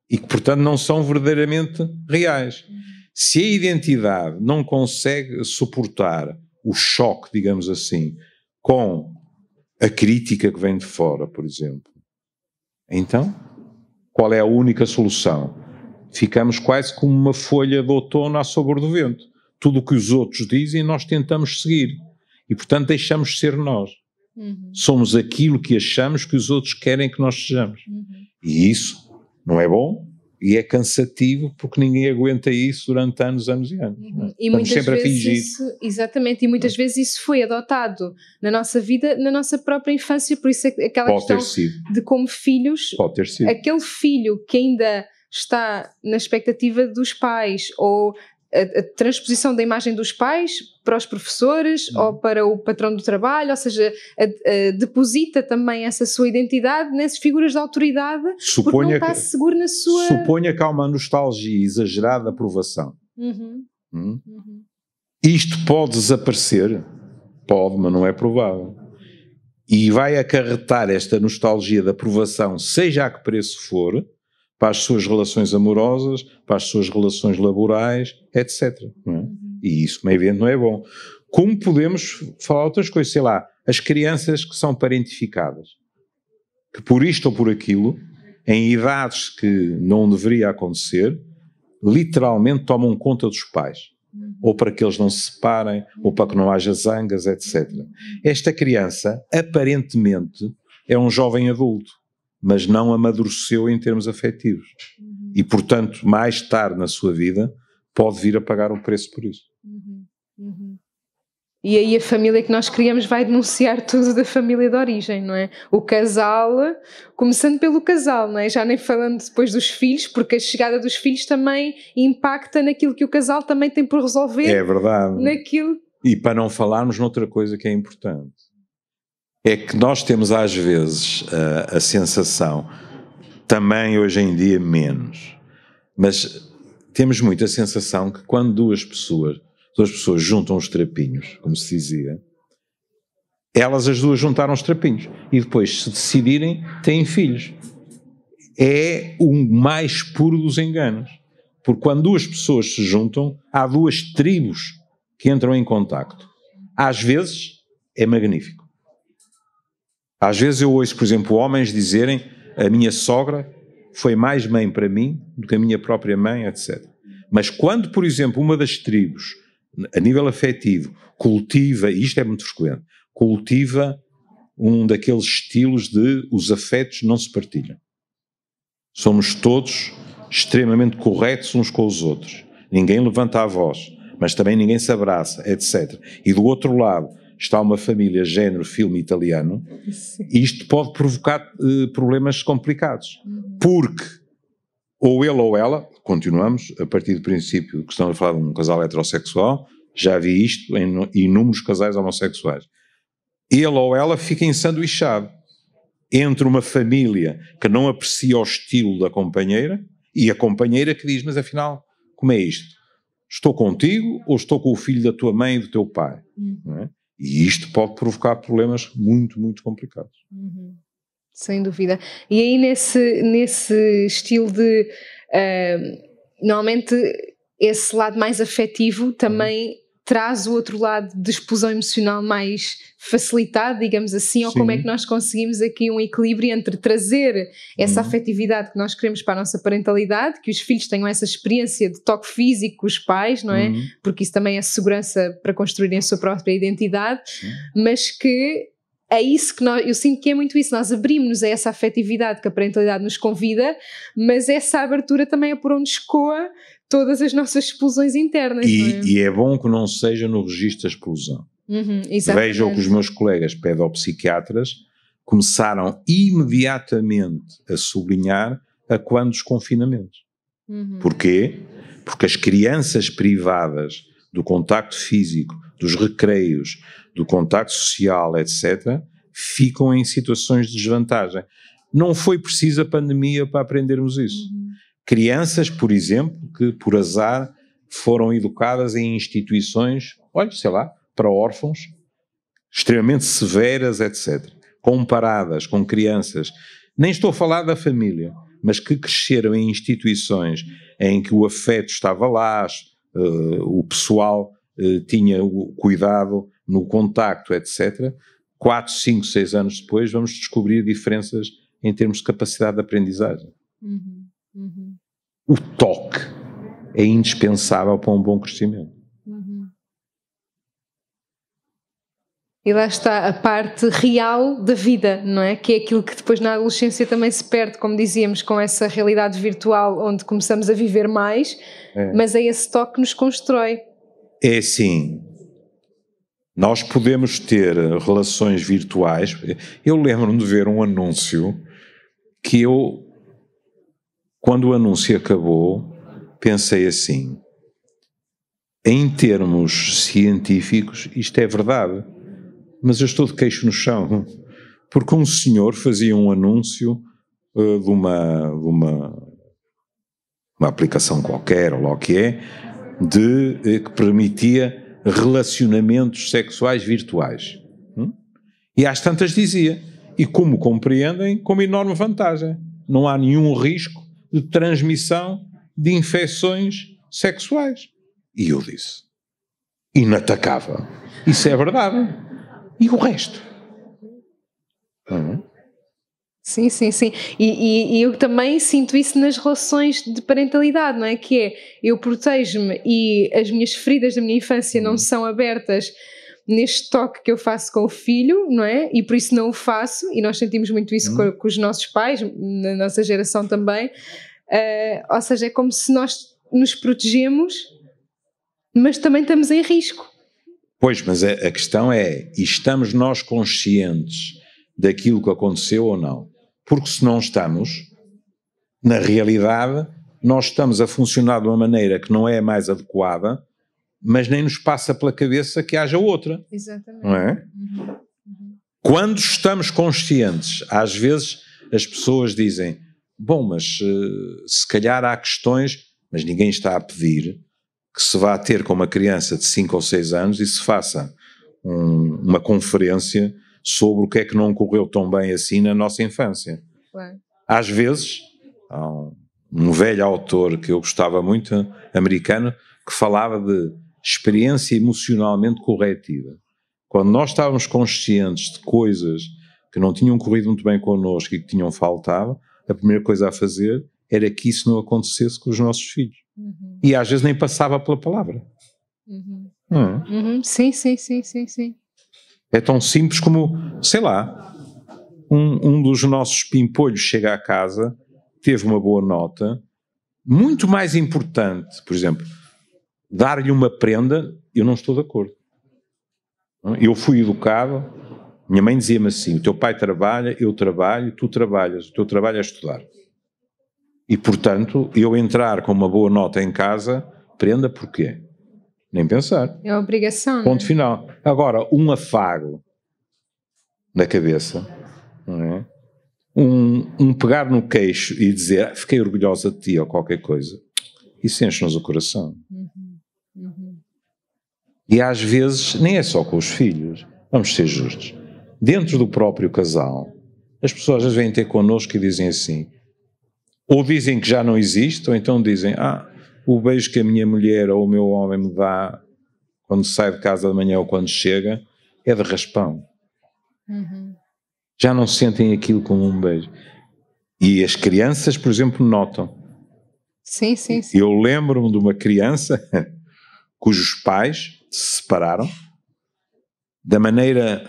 e que, portanto, não são verdadeiramente reais. Se a identidade não consegue suportar o choque, digamos assim, com a crítica que vem de fora, por exemplo, então, qual é a única solução? Ficamos quase como uma folha de outono à sombra do vento. Tudo o que os outros dizem nós tentamos seguir e, portanto, deixamos de ser nós. Somos aquilo que achamos que os outros querem que nós sejamos. E isso não é bom e é cansativo, porque ninguém aguenta isso durante anos e anos. E muitas sempre vezes a fingir. Isso, exatamente, e muitas vezes isso foi adotado na nossa vida, na nossa própria infância, por isso é aquela questão de como filhos, aquele filho que ainda está na expectativa dos pais, ou a transposição da imagem dos pais para os professores ou para o patrão do trabalho, ou seja, deposita também essa sua identidade nessas figuras de autoridade, porque não está seguro na sua... Suponha que há uma nostalgia exagerada de aprovação. Isto pode desaparecer? Pode, mas não é provável. E vai acarretar esta nostalgia de aprovação, seja a que preço for, para as suas relações amorosas, para as suas relações laborais, etc. Não é? E isso, meio evento, não é bom. Como podemos falar outras coisas, sei lá, as crianças que são parentificadas, que por isto ou por aquilo, em idades que não deveria acontecer, literalmente tomam conta dos pais, ou para que eles não se separem, ou para que não haja zangas, etc. Esta criança, aparentemente, é um jovem adulto, mas não amadureceu em termos afetivos. E, portanto, mais tarde na sua vida, pode vir a pagar o preço por isso. E aí a família que nós criamos vai denunciar tudo da família de origem, não é? O casal, começando pelo casal, não é? Já nem falando depois dos filhos, porque a chegada dos filhos também impacta naquilo que o casal também tem por resolver. É verdade. Naquilo. E para não falarmos noutra coisa que é importante, é que nós temos às vezes a sensação, também hoje em dia menos, mas temos muito a sensação que quando duas pessoas juntam os trapinhos, como se dizia, elas as duas juntaram os trapinhos e depois, se decidirem, têm filhos. É o mais puro dos enganos, porque quando duas pessoas se juntam, há duas tribos que entram em contacto. Às vezes é magnífico. Às vezes eu ouço, por exemplo, homens dizerem: a minha sogra foi mais mãe para mim do que a minha própria mãe, etc. Mas quando, por exemplo, uma das tribos, a nível afetivo, cultiva, e isto é muito frequente, cultiva um daqueles estilos de os afetos não se partilham. Somos todos extremamente corretos uns com os outros. Ninguém levanta a voz, mas também ninguém se abraça, etc. E do outro lado está uma família género filme italiano, e isto pode provocar problemas complicados. Porque ou ele ou ela, continuamos a partir do princípio que estamos a falar de um casal heterossexual, já vi isto em inúmeros casais homossexuais, ele ou ela fica ensanduichado entre uma família que não aprecia o estilo da companheira e a companheira que diz: mas afinal, como é isto? Estou contigo ou estou com o filho da tua mãe e do teu pai? Não é? E isto pode provocar problemas muito, muito complicados. Sem dúvida. E aí nesse estilo de... normalmente esse lado mais afetivo também traz o outro lado de explosão emocional mais facilitado, digamos assim, ou como é que nós conseguimos aqui um equilíbrio entre trazer essa afetividade que nós queremos para a nossa parentalidade, que os filhos tenham essa experiência de toque físico com os pais, não é? Porque isso também é segurança para construírem a sua própria identidade, mas que é isso que eu sinto que é muito isso, nós abrimos-nos a essa afetividade que a parentalidade nos convida, mas essa abertura também é por onde escoa todas as nossas explosões internas. E é bom que não seja no registro da explosão. Veja o que os meus colegas pedopsiquiatras começaram imediatamente a sublinhar a quando dos confinamentos. Porquê? Porque as crianças privadas do contacto físico, dos recreios, do contacto social, etc., ficam em situações de desvantagem. Não foi preciso a pandemia para aprendermos isso. Crianças, por exemplo, que por azar foram educadas em instituições, olha, sei lá, para órfãos, extremamente severas, etc., comparadas com crianças, nem estou a falar da família, mas que cresceram em instituições em que o afeto estava lá, o pessoal tinha o cuidado no contacto, etc. 4, 5, 6 anos depois vamos descobrir diferenças em termos de capacidade de aprendizagem. O toque é indispensável para um bom crescimento. E lá está a parte real da vida, não é? Que é aquilo que depois na adolescência também se perde, como dizíamos, com essa realidade virtual onde começamos a viver mais, mas é esse toque que nos constrói. É assim, nós podemos ter relações virtuais. Eu lembro-me de ver um anúncio que eu, quando o anúncio acabou, pensei assim: em termos científicos isto é verdade, mas eu estou de queixo no chão, porque um senhor fazia um anúncio de uma aplicação qualquer, ou lá o que é, que permitia relacionamentos sexuais virtuais. E às tantas dizia, e como compreendem, com uma enorme vantagem. Não há nenhum risco de transmissão de infecções sexuais. E eu disse, inatacável. Isso é verdade. E o resto? Sim, sim, sim. E eu também sinto isso nas relações de parentalidade, não é? Que é, eu protejo-me e as minhas feridas da minha infância não são abertas neste toque que eu faço com o filho, não é? E por isso não o faço, e nós sentimos muito isso com os nossos pais, na nossa geração também. Ou seja, é como se nós nos protegemos, mas também estamos em risco. Pois, mas a questão é, estamos nós conscientes daquilo que aconteceu ou não? Porque se não estamos, na realidade, nós estamos a funcionar de uma maneira que não é a mais adequada, mas nem nos passa pela cabeça que haja outra. Exatamente. Não é? Quando estamos conscientes, às vezes as pessoas dizem, bom, mas se calhar há questões, mas ninguém está a pedir que se vá ter com uma criança de 5 ou 6 anos e se faça uma conferência sobre o que é que não correu tão bem assim na nossa infância. Claro. Às vezes, há um velho autor que eu gostava muito, americano, que falava de experiência emocionalmente corretiva. Quando nós estávamos conscientes de coisas que não tinham corrido muito bem connosco e que tinham faltado, a primeira coisa a fazer era que isso não acontecesse com os nossos filhos. E às vezes nem passava pela palavra. Sim, sim, sim, sim, sim. É tão simples como, sei lá, um dos nossos pimpolhos chega à casa, teve uma boa nota, muito mais importante, por exemplo, dar-lhe uma prenda, eu não estou de acordo. Eu fui educado, minha mãe dizia-me assim, o teu pai trabalha, eu trabalho, tu trabalhas, o teu trabalho é estudar. E, portanto, eu entrar com uma boa nota em casa, prenda porquê? Nem pensar. É uma obrigação. Ponto final. Agora, um afago na cabeça, não é? Um pegar no queixo e dizer fiquei orgulhosa de ti ou qualquer coisa, isso enche-nos o coração. E às vezes nem é só com os filhos, vamos ser justos. Dentro do próprio casal, as pessoas às vezes vêm ter connosco e dizem assim, ou dizem que já não existe, ou então dizem, o beijo que a minha mulher ou o meu homem me dá quando sai de casa de manhã ou quando chega é de raspão. Já não sentem aquilo como um beijo. E as crianças, por exemplo, notam. Sim, sim, sim. Eu lembro-me de uma criança cujos pais se separaram da maneira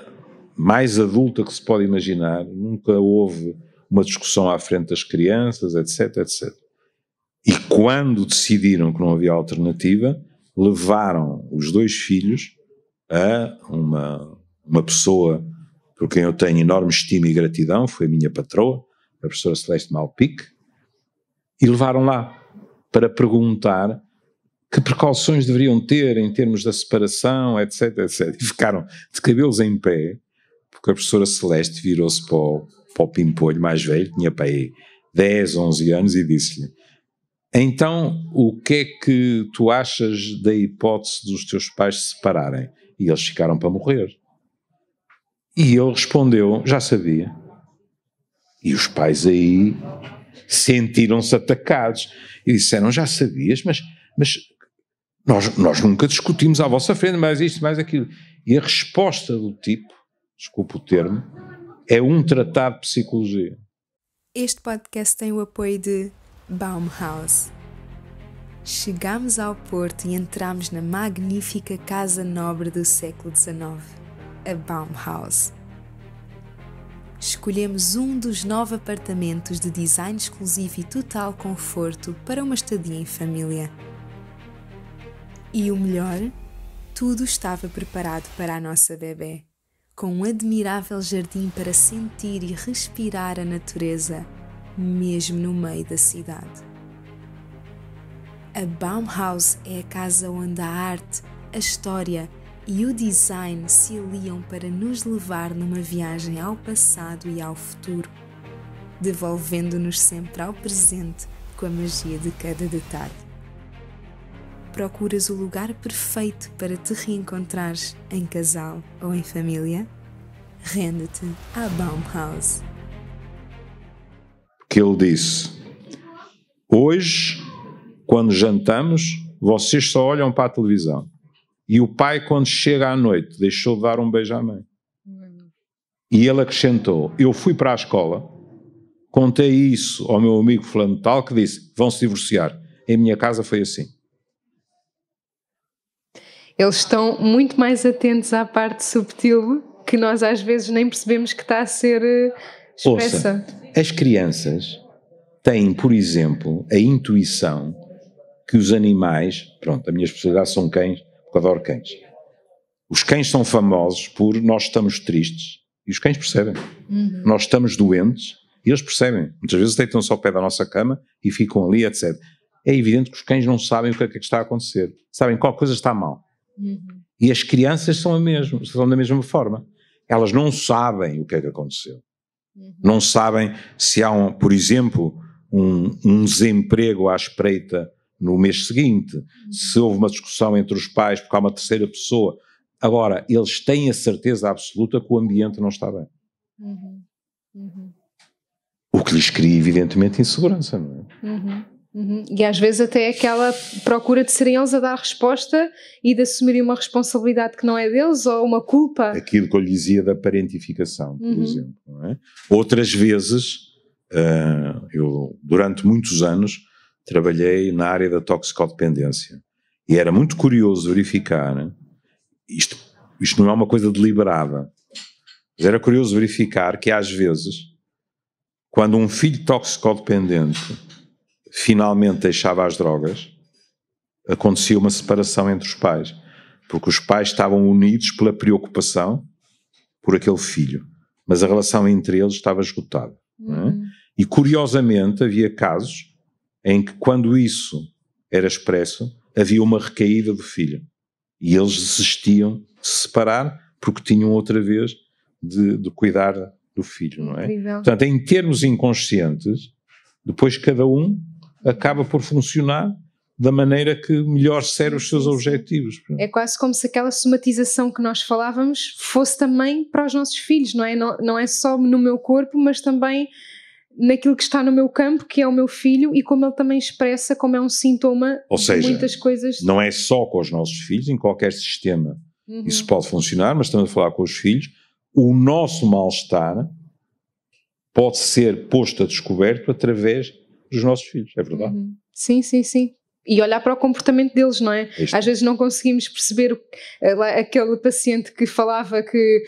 mais adulta que se pode imaginar. Nunca houve uma discussão à frente das crianças, etc, etc. E quando decidiram que não havia alternativa, levaram os 2 filhos a uma pessoa por quem eu tenho enorme estima e gratidão, foi a minha patroa, a professora Celeste Malpique, e levaram lá para perguntar que precauções deveriam ter em termos da separação, etc, etc. E ficaram de cabelos em pé, porque a professora Celeste virou-se para o pimpolho mais velho, tinha para aí 10, 11 anos, e disse-lhe, então o que é que tu achas da hipótese dos teus pais se separarem? E eles ficaram para morrer. E ele respondeu, já sabia. E os pais aí sentiram-se atacados e disseram, já sabias, mas nós nunca discutimos à vossa frente mais isto, mais aquilo. E a resposta do tipo, desculpa o termo, é um tratado de psicologia. Este podcast tem o apoio de Baumhaus. Chegámos ao Porto e entramos na magnífica casa nobre do século XIX, a Baumhaus. Escolhemos um dos 9 apartamentos de design exclusivo e total conforto para uma estadia em família. E o melhor, tudo estava preparado para a nossa bebê, com um admirável jardim para sentir e respirar a natureza, mesmo no meio da cidade. A Baumhaus é a casa onde a arte, a história e o design se aliam para nos levar numa viagem ao passado e ao futuro, devolvendo-nos sempre ao presente com a magia de cada detalhe. Procuras o lugar perfeito para te reencontrares em casal ou em família? Rende-te à Baumhaus. Que ele disse, hoje, quando jantamos, vocês só olham para a televisão. E o pai, quando chega à noite, deixou de dar um beijo à mãe. E ele acrescentou, eu fui para a escola, contei isso ao meu amigo fulano tal, que disse, vão se divorciar. Em minha casa foi assim. Eles estão muito mais atentos à parte subtil, que nós às vezes nem percebemos que está a ser expressa. Ouça, as crianças têm, por exemplo, a intuição que os animais, pronto, a minha especialidade são cães, porque eu adoro cães. Os cães são famosos por nós estamos tristes e os cães percebem. Nós estamos doentes e eles percebem. Muitas vezes deitam-se ao pé da nossa cama e ficam ali, etc. É evidente que os cães não sabem o que é que está a acontecer. Sabem qual coisa está mal. E as crianças são da mesma forma. Elas não sabem o que é que aconteceu. Não sabem se há, por exemplo, um desemprego à espreita no mês seguinte, se houve uma discussão entre os pais porque há uma terceira pessoa. Agora, eles têm a certeza absoluta que o ambiente não está bem. O que lhes cria, evidentemente, insegurança, não é? E às vezes até aquela procura de serem eles a dar resposta e de assumirem uma responsabilidade que não é deles ou uma culpa. Aquilo que eu lhe dizia da parentificação, por exemplo. Não é? Outras vezes, eu durante muitos anos trabalhei na área da toxicodependência e era muito curioso verificar, isto não é uma coisa deliberada, mas era curioso verificar que às vezes, quando um filho toxicodependente finalmente deixava as drogas, acontecia uma separação entre os pais, porque os pais estavam unidos pela preocupação por aquele filho, mas a relação entre eles estava esgotada. Não é? E curiosamente havia casos em que quando isso era expresso, havia uma recaída do filho, e eles desistiam de se separar porque tinham outra vez de cuidar do filho, não é? Incrível. Portanto, em termos inconscientes, depois cada um acaba por funcionar da maneira que melhor serve os seus objetivos. É quase como se aquela somatização que nós falávamos fosse também para os nossos filhos, não é? Não é só no meu corpo, mas também naquilo que está no meu campo, que é o meu filho, e como ele também expressa, como é um sintoma de muitas coisas. Não é só com os nossos filhos, em qualquer sistema isso pode funcionar, mas estamos a falar com os filhos. O nosso mal-estar pode ser posto a descoberto através dos nosos filhos, é verdade? Sim. E olhar para o comportamento deles, não é? Às vezes não conseguimos perceber aquele paciente que falava que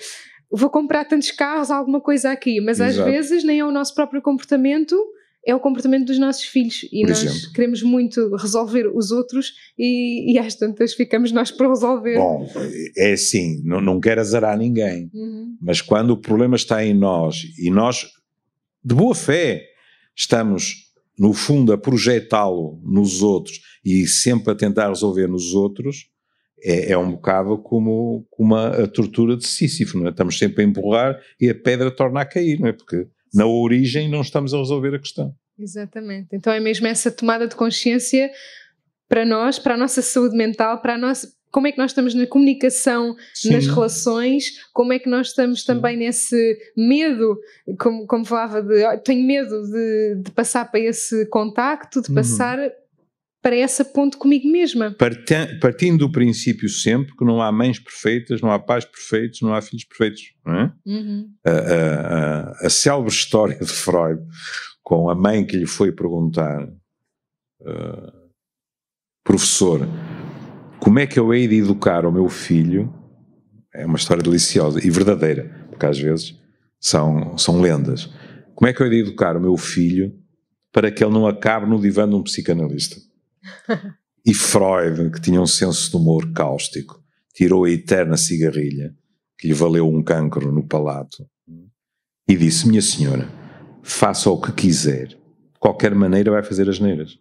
vou comprar tantos carros, alguma coisa aqui, mas às vezes nem é o nosso próprio comportamento, é o comportamento dos nossos filhos. E por nós exemplo, queremos muito resolver os outros e às tantas ficamos nós para resolver. Bom, é assim, não quero azarar ninguém, mas quando o problema está em nós e nós, de boa fé, estamos no fundo a projetá-lo nos outros e sempre a tentar resolver nos outros, é um bocado como a tortura de Sísifo, não é? Estamos sempre a empurrar e a pedra torna a cair, não é? Porque na origem não estamos a resolver a questão. Exatamente. Então é mesmo essa tomada de consciência para nós, para a nossa saúde mental, para a nossa... Como é que nós estamos na comunicação, nas relações, como é que nós estamos também nesse medo, como falava, tenho medo de passar para esse contacto, de passar para essa ponte comigo mesma. Partindo do princípio sempre que não há mães perfeitas, não há pais perfeitos, não há filhos perfeitos, não é? A célebre história de Freud, com a mãe que lhe foi perguntar, professor, como é que eu hei de educar o meu filho? É uma história deliciosa e verdadeira, porque às vezes são lendas. Como é que eu hei de educar o meu filho para que ele não acabe no divã de um psicanalista? E Freud, que tinha um senso de humor cáustico, tirou a eterna cigarrilha, que lhe valeu um cancro no palato, e disse, minha senhora, faça o que quiser, de qualquer maneira vai fazer asneiras.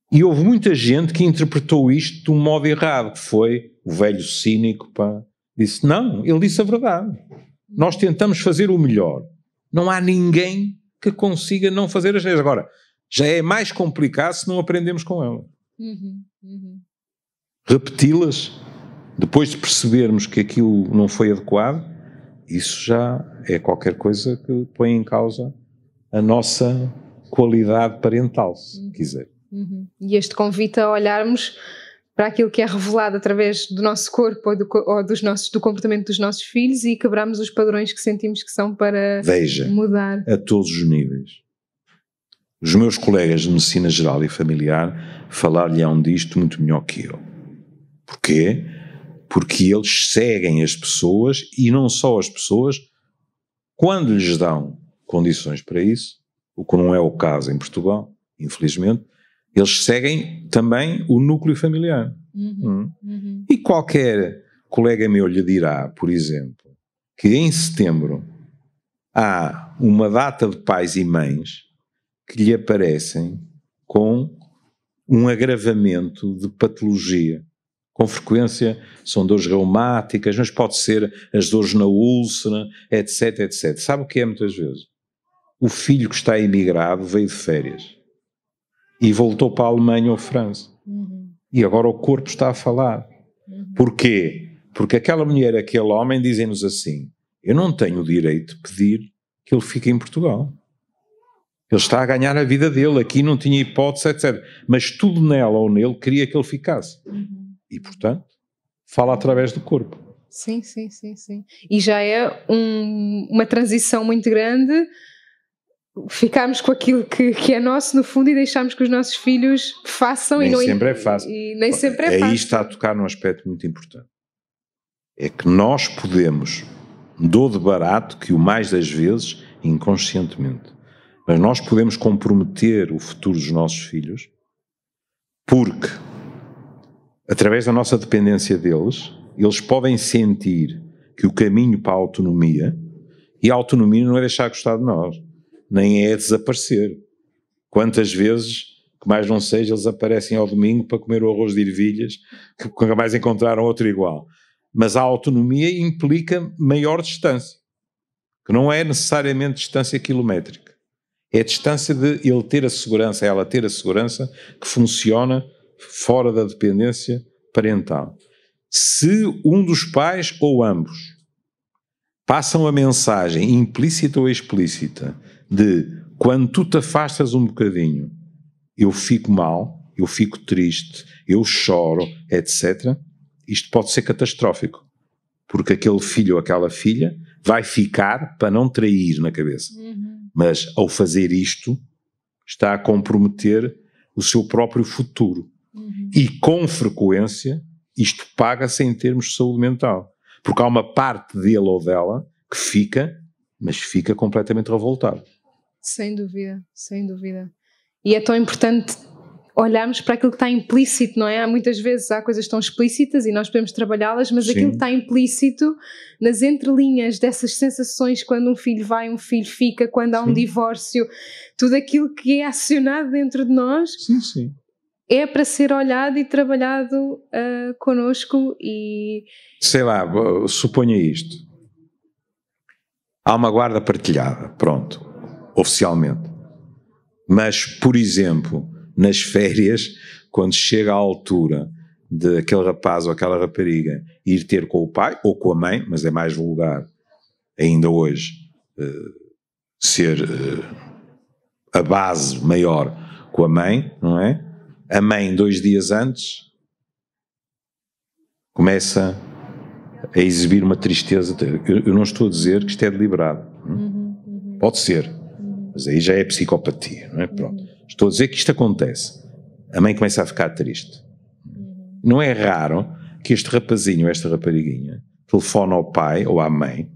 E houve muita gente que interpretou isto de um modo errado, que foi o velho cínico, disse, não, ele disse a verdade. Nós tentamos fazer o melhor. Não há ninguém que consiga não fazer as asneiras. Agora, já é mais complicado se não aprendemos com ela. Repeti-las, depois de percebermos que aquilo não foi adequado, isso já é qualquer coisa que põe em causa a nossa qualidade parental, se quiser. E este convite a olharmos para aquilo que é revelado através do nosso corpo ou do comportamento dos nossos filhos e quebramos os padrões que sentimos que são para mudar. A todos os níveis. Os meus colegas de medicina geral e familiar falar-lhe-ão disto muito melhor que eu. Porquê? Porque eles seguem as pessoas, e não só as pessoas, quando lhes dão condições para isso, o que não é o caso em Portugal, infelizmente, eles seguem também o núcleo familiar. E qualquer colega meu lhe dirá, por exemplo, que em setembro há uma data de pais e mães que lhe aparecem com um agravamento de patologia. Com frequência são dores reumáticas, mas pode ser as dores na úlcera, etc, etc. Sabe o que é muitas vezes? O filho que está emigrado veio de férias e voltou para a Alemanha ou França. E agora o corpo está a falar. Porquê? Porque aquela mulher, aquele homem dizem-nos assim: eu não tenho o direito de pedir que ele fique em Portugal. Ele está a ganhar a vida dele, aqui não tinha hipótese, etc. Mas tudo nela ou nele queria que ele ficasse. E, portanto, fala através do corpo. Sim. E já é uma transição muito grande ficarmos com aquilo que é nosso, no fundo, e deixarmos que os nossos filhos façam. Nem sempre é fácil. Nem sempre é fácil. Aí está a tocar num aspecto muito importante. É que nós podemos, dou de barato, que o mais das vezes, inconscientemente, mas nós podemos comprometer o futuro dos nossos filhos, porque através da nossa dependência deles, eles podem sentir que o caminho para a autonomia, e a autonomia não é deixar de gostar de nós, nem é desaparecer. Quantas vezes, que mais não seja, eles aparecem ao domingo para comer o arroz de ervilhas, que nunca mais encontraram outro igual. Mas a autonomia implica maior distância, que não é necessariamente distância quilométrica. É a distância de ele ter a segurança, ela ter a segurança que funciona fora da dependência parental. Se um dos pais ou ambos passam a mensagem implícita ou explícita de quando tu te afastas um bocadinho, eu fico mal, eu fico triste, eu choro, etc., isto pode ser catastrófico, porque aquele filho ou aquela filha vai ficar para não trair na cabeça. Mas ao fazer isto está a comprometer o seu próprio futuro. E com frequência isto paga-se em termos de saúde mental, porque há uma parte dele ou dela que fica, mas fica completamente revoltado. Sem dúvida. E é tão importante olharmos para aquilo que está implícito, não é? Muitas vezes há coisas tão explícitas e nós podemos trabalhá-las, mas aquilo que está implícito nas entrelinhas dessas sensações, quando um filho vai, um filho fica, quando há um divórcio, tudo aquilo que é acionado dentro de nós é para ser olhado e trabalhado connosco. E sei lá, suponha isto: há uma guarda partilhada, pronto, oficialmente, mas, por exemplo, nas férias, quando chega à altura de aquele rapaz ou aquela rapariga ir ter com o pai ou com a mãe, mas é mais vulgar ainda hoje ser a base maior com a mãe, não é? A mãe, 2 dias antes, começa a exibir uma tristeza. Eu não estou a dizer que isto é deliberado. Pode ser, mas aí já é psicopatia, não é? Pronto. Estou a dizer que isto acontece. A mãe começa a ficar triste. Não é raro que este rapazinho ou esta rapariguinha telefone ao pai ou à mãe,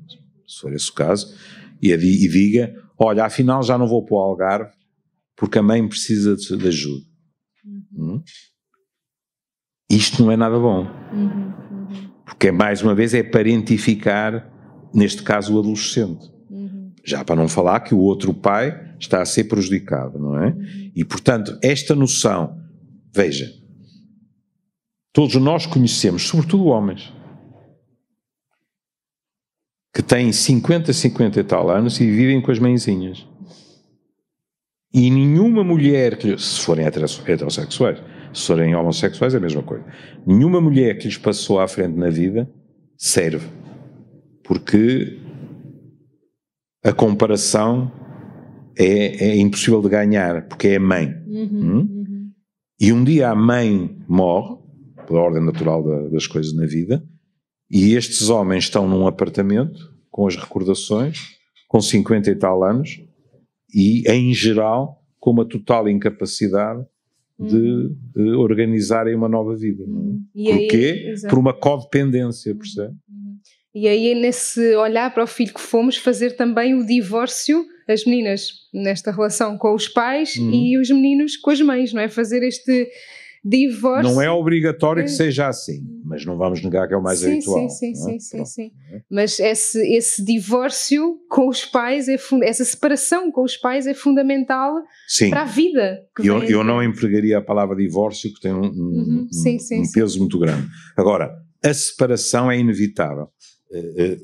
se for esse o caso, e diga: olha, afinal já não vou para o Algarve porque a mãe precisa de ajuda. Isto não é nada bom. Porque, mais uma vez, é parentificar, neste caso, o adolescente. Já para não falar que o outro pai está a ser prejudicado, não é? E, portanto, esta noção, veja, todos nós conhecemos, sobretudo homens, que têm 50 e tal anos e vivem com as mãezinhas. E nenhuma mulher, se forem heterossexuais, se forem homossexuais é a mesma coisa, nenhuma mulher que lhes passou à frente na vida serve. Porque a comparação é impossível de ganhar, porque é a mãe. E um dia a mãe morre, pela ordem natural das coisas na vida, e estes homens estão num apartamento, com as recordações, com 50 e tal anos, e, em geral, com uma total incapacidade de organizarem uma nova vida. Porquê? Por uma codependência, percebe? E aí, nesse olhar para o filho que fomos, fazer também o divórcio, as meninas nesta relação com os pais e os meninos com as mães, não é? Fazer este divórcio. Não é obrigatório que seja assim, mas não vamos negar que é o mais habitual. Sim. Mas esse divórcio com os pais, essa separação com os pais é fundamental para a vida. Eu não empregaria a palavra divórcio, que tem um peso muito grande. Agora, a separação é inevitável.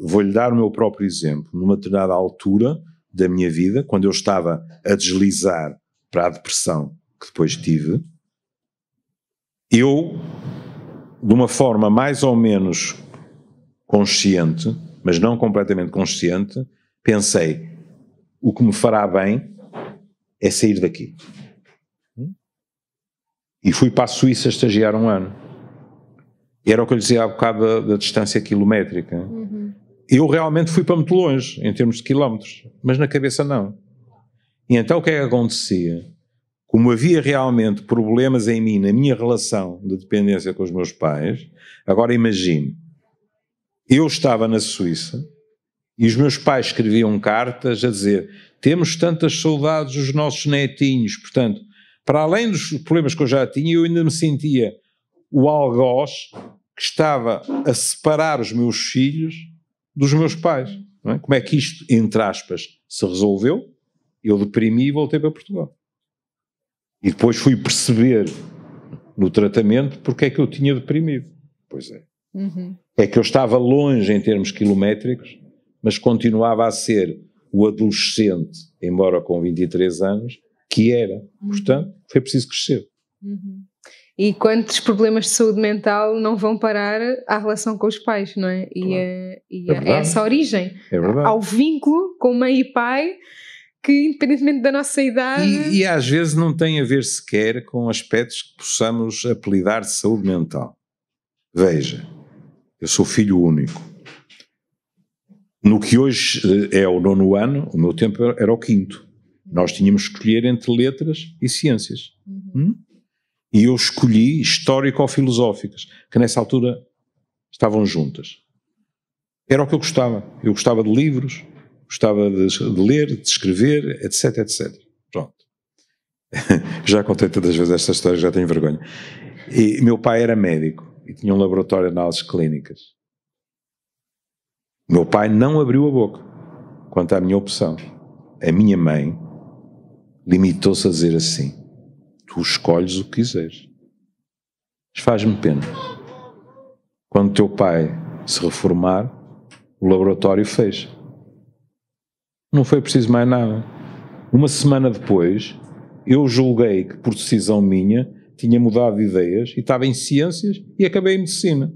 Vou-lhe dar o meu próprio exemplo. Numa determinada altura da minha vida, quando eu estava a deslizar para a depressão que depois tive, eu, de uma forma mais ou menos consciente, mas não completamente consciente, pensei, o que me fará bem é sair daqui. E fui para a Suíça estagiar 1 ano. Era o que eu lhe dizia há bocado da distância quilométrica. Eu realmente fui para muito longe, em termos de quilómetros, mas na cabeça não. E então o que é que acontecia? Como havia realmente problemas em mim, na minha relação de dependência com os meus pais, agora imagine, eu estava na Suíça e os meus pais escreviam cartas a dizer, temos tantas saudades dos nossos netinhos, portanto, para além dos problemas que eu já tinha, eu ainda me sentia o algoz que estava a separar os meus filhos dos meus pais. Não é? Como é que isto, entre aspas, se resolveu? Eu deprimi e voltei para Portugal. E depois fui perceber no tratamento porque é que eu tinha deprimido. Pois é. É que eu estava longe em termos quilométricos, mas continuava a ser o adolescente, embora com 23 anos, que era. Portanto, foi preciso crescer. E quantos problemas de saúde mental não vão parar à relação com os pais, não é? E a essa origem. É verdade. Ao vínculo com mãe e pai, que independentemente da nossa idade... E às vezes não tem a ver sequer com aspectos que possamos apelidar de saúde mental. Veja, eu sou filho único. No que hoje é o 9º ano, o meu tempo era o 5º. Nós tínhamos que escolher entre letras e ciências. E eu escolhi histórico-filosóficas, que nessa altura estavam juntas. Era o que eu gostava. Eu gostava de livros, gostava de ler, de escrever, etc, etc. Pronto. Já contei tantas vezes esta história, já tenho vergonha. E meu pai era médico e tinha um laboratório de análises clínicas. Meu pai não abriu a boca quanto à minha opção. A minha mãe limitou-se a dizer assim, tu escolhes o que quiseres. Mas faz-me pena. Quando teu pai se reformar, o laboratório fecha. Não foi preciso mais nada. 1 semana depois, eu julguei que por decisão minha tinha mudado de ideias e estava em ciências e acabei em medicina.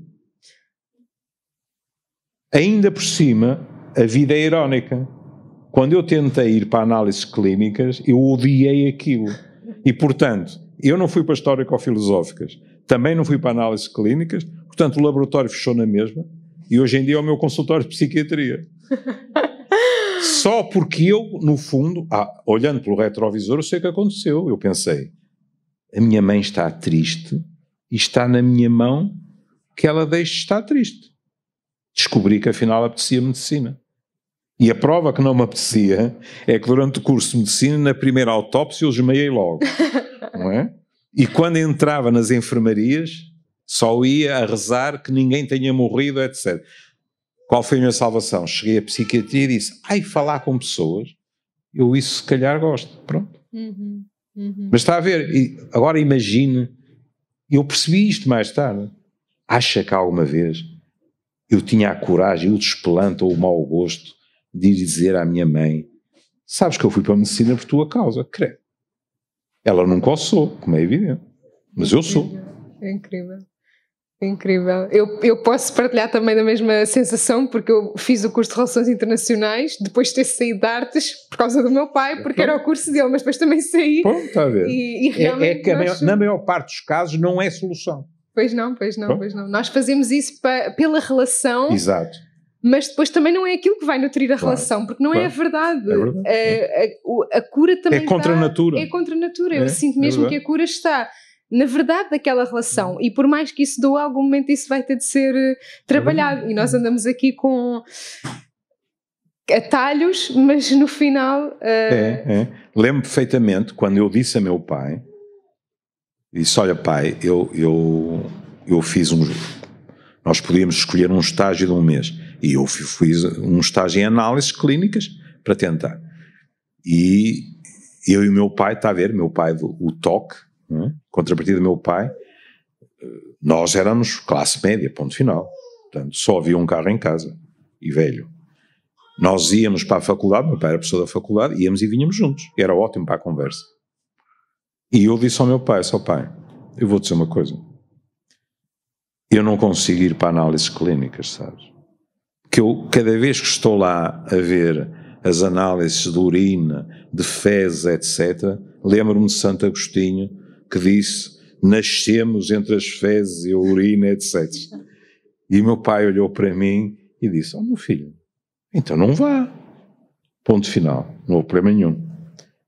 Ainda por cima, a vida é irónica. Quando eu tentei ir para análises clínicas, eu odiei aquilo. E, portanto, eu não fui para histórico-filosóficas, também não fui para análises clínicas, portanto o laboratório fechou na mesma e hoje em dia é o meu consultório de psiquiatria. Só porque eu, no fundo, olhando pelo retrovisor, eu sei o que aconteceu. Eu pensei, a minha mãe está triste e está na minha mão que ela deixe de estar triste. Descobri que afinal apetecia medicina. E a prova que não me apetecia é que durante o curso de medicina, na primeira autópsia, eu desmaiei logo. Não é? E quando entrava nas enfermarias, só ia a rezar que ninguém tenha morrido, etc. Qual foi a minha salvação? Cheguei à psiquiatria e disse, falar com pessoas, eu isso se calhar gosto. Pronto. Mas está a ver, agora imagine, eu percebi isto mais tarde. Acha que alguma vez eu tinha a coragem, o desplante ou o mau gosto de ir dizer à minha mãe, sabes que eu fui para a medicina por tua causa? Creio. Ela nunca o sou, como é evidente. Mas eu sou. É incrível. É incrível. Eu posso partilhar também da mesma sensação, porque eu fiz o curso de Relações Internacionais, depois de ter saído de Artes, por causa do meu pai, porque era o curso dele, mas depois também saí. Pronto, está a ver. E realmente que na maior parte dos casos não é solução. Pois não. Nós fazemos isso pela relação. Exato. Mas depois também não é aquilo que vai nutrir a relação, porque não é a verdade. A cura também é contra a natura. É contra a natura. Eu sinto mesmo que a cura está na verdade daquela relação, e por mais que isso doa, a algum momento isso vai ter de ser trabalhado, e nós andamos aqui com atalhos, mas no final... Lembro perfeitamente quando eu disse a meu pai, disse, olha pai, eu fiz nós podíamos escolher um estágio de um mês, e eu fiz um estágio em análises clínicas para tentar. E eu e o meu pai, está a ver, meu pai, o toque, contrapartida do meu pai, nós éramos classe média, ponto final. Portanto, só havia um carro em casa, e velho. Nós íamos para a faculdade, meu pai era professor da faculdade, íamos e vinhamos juntos. Era ótimo para a conversa. E eu disse ao meu pai, pai, eu vou dizer uma coisa. Eu não consigo ir para análises clínicas, sabes? Que eu, cada vez que estou lá a ver as análises de urina, de fezes, etc., lembro-me de Santo Agostinho, que disse, nascemos entre as fezes e a urina, etc. E o meu pai olhou para mim e disse, meu filho, então não vá. Ponto final, não houve problema nenhum.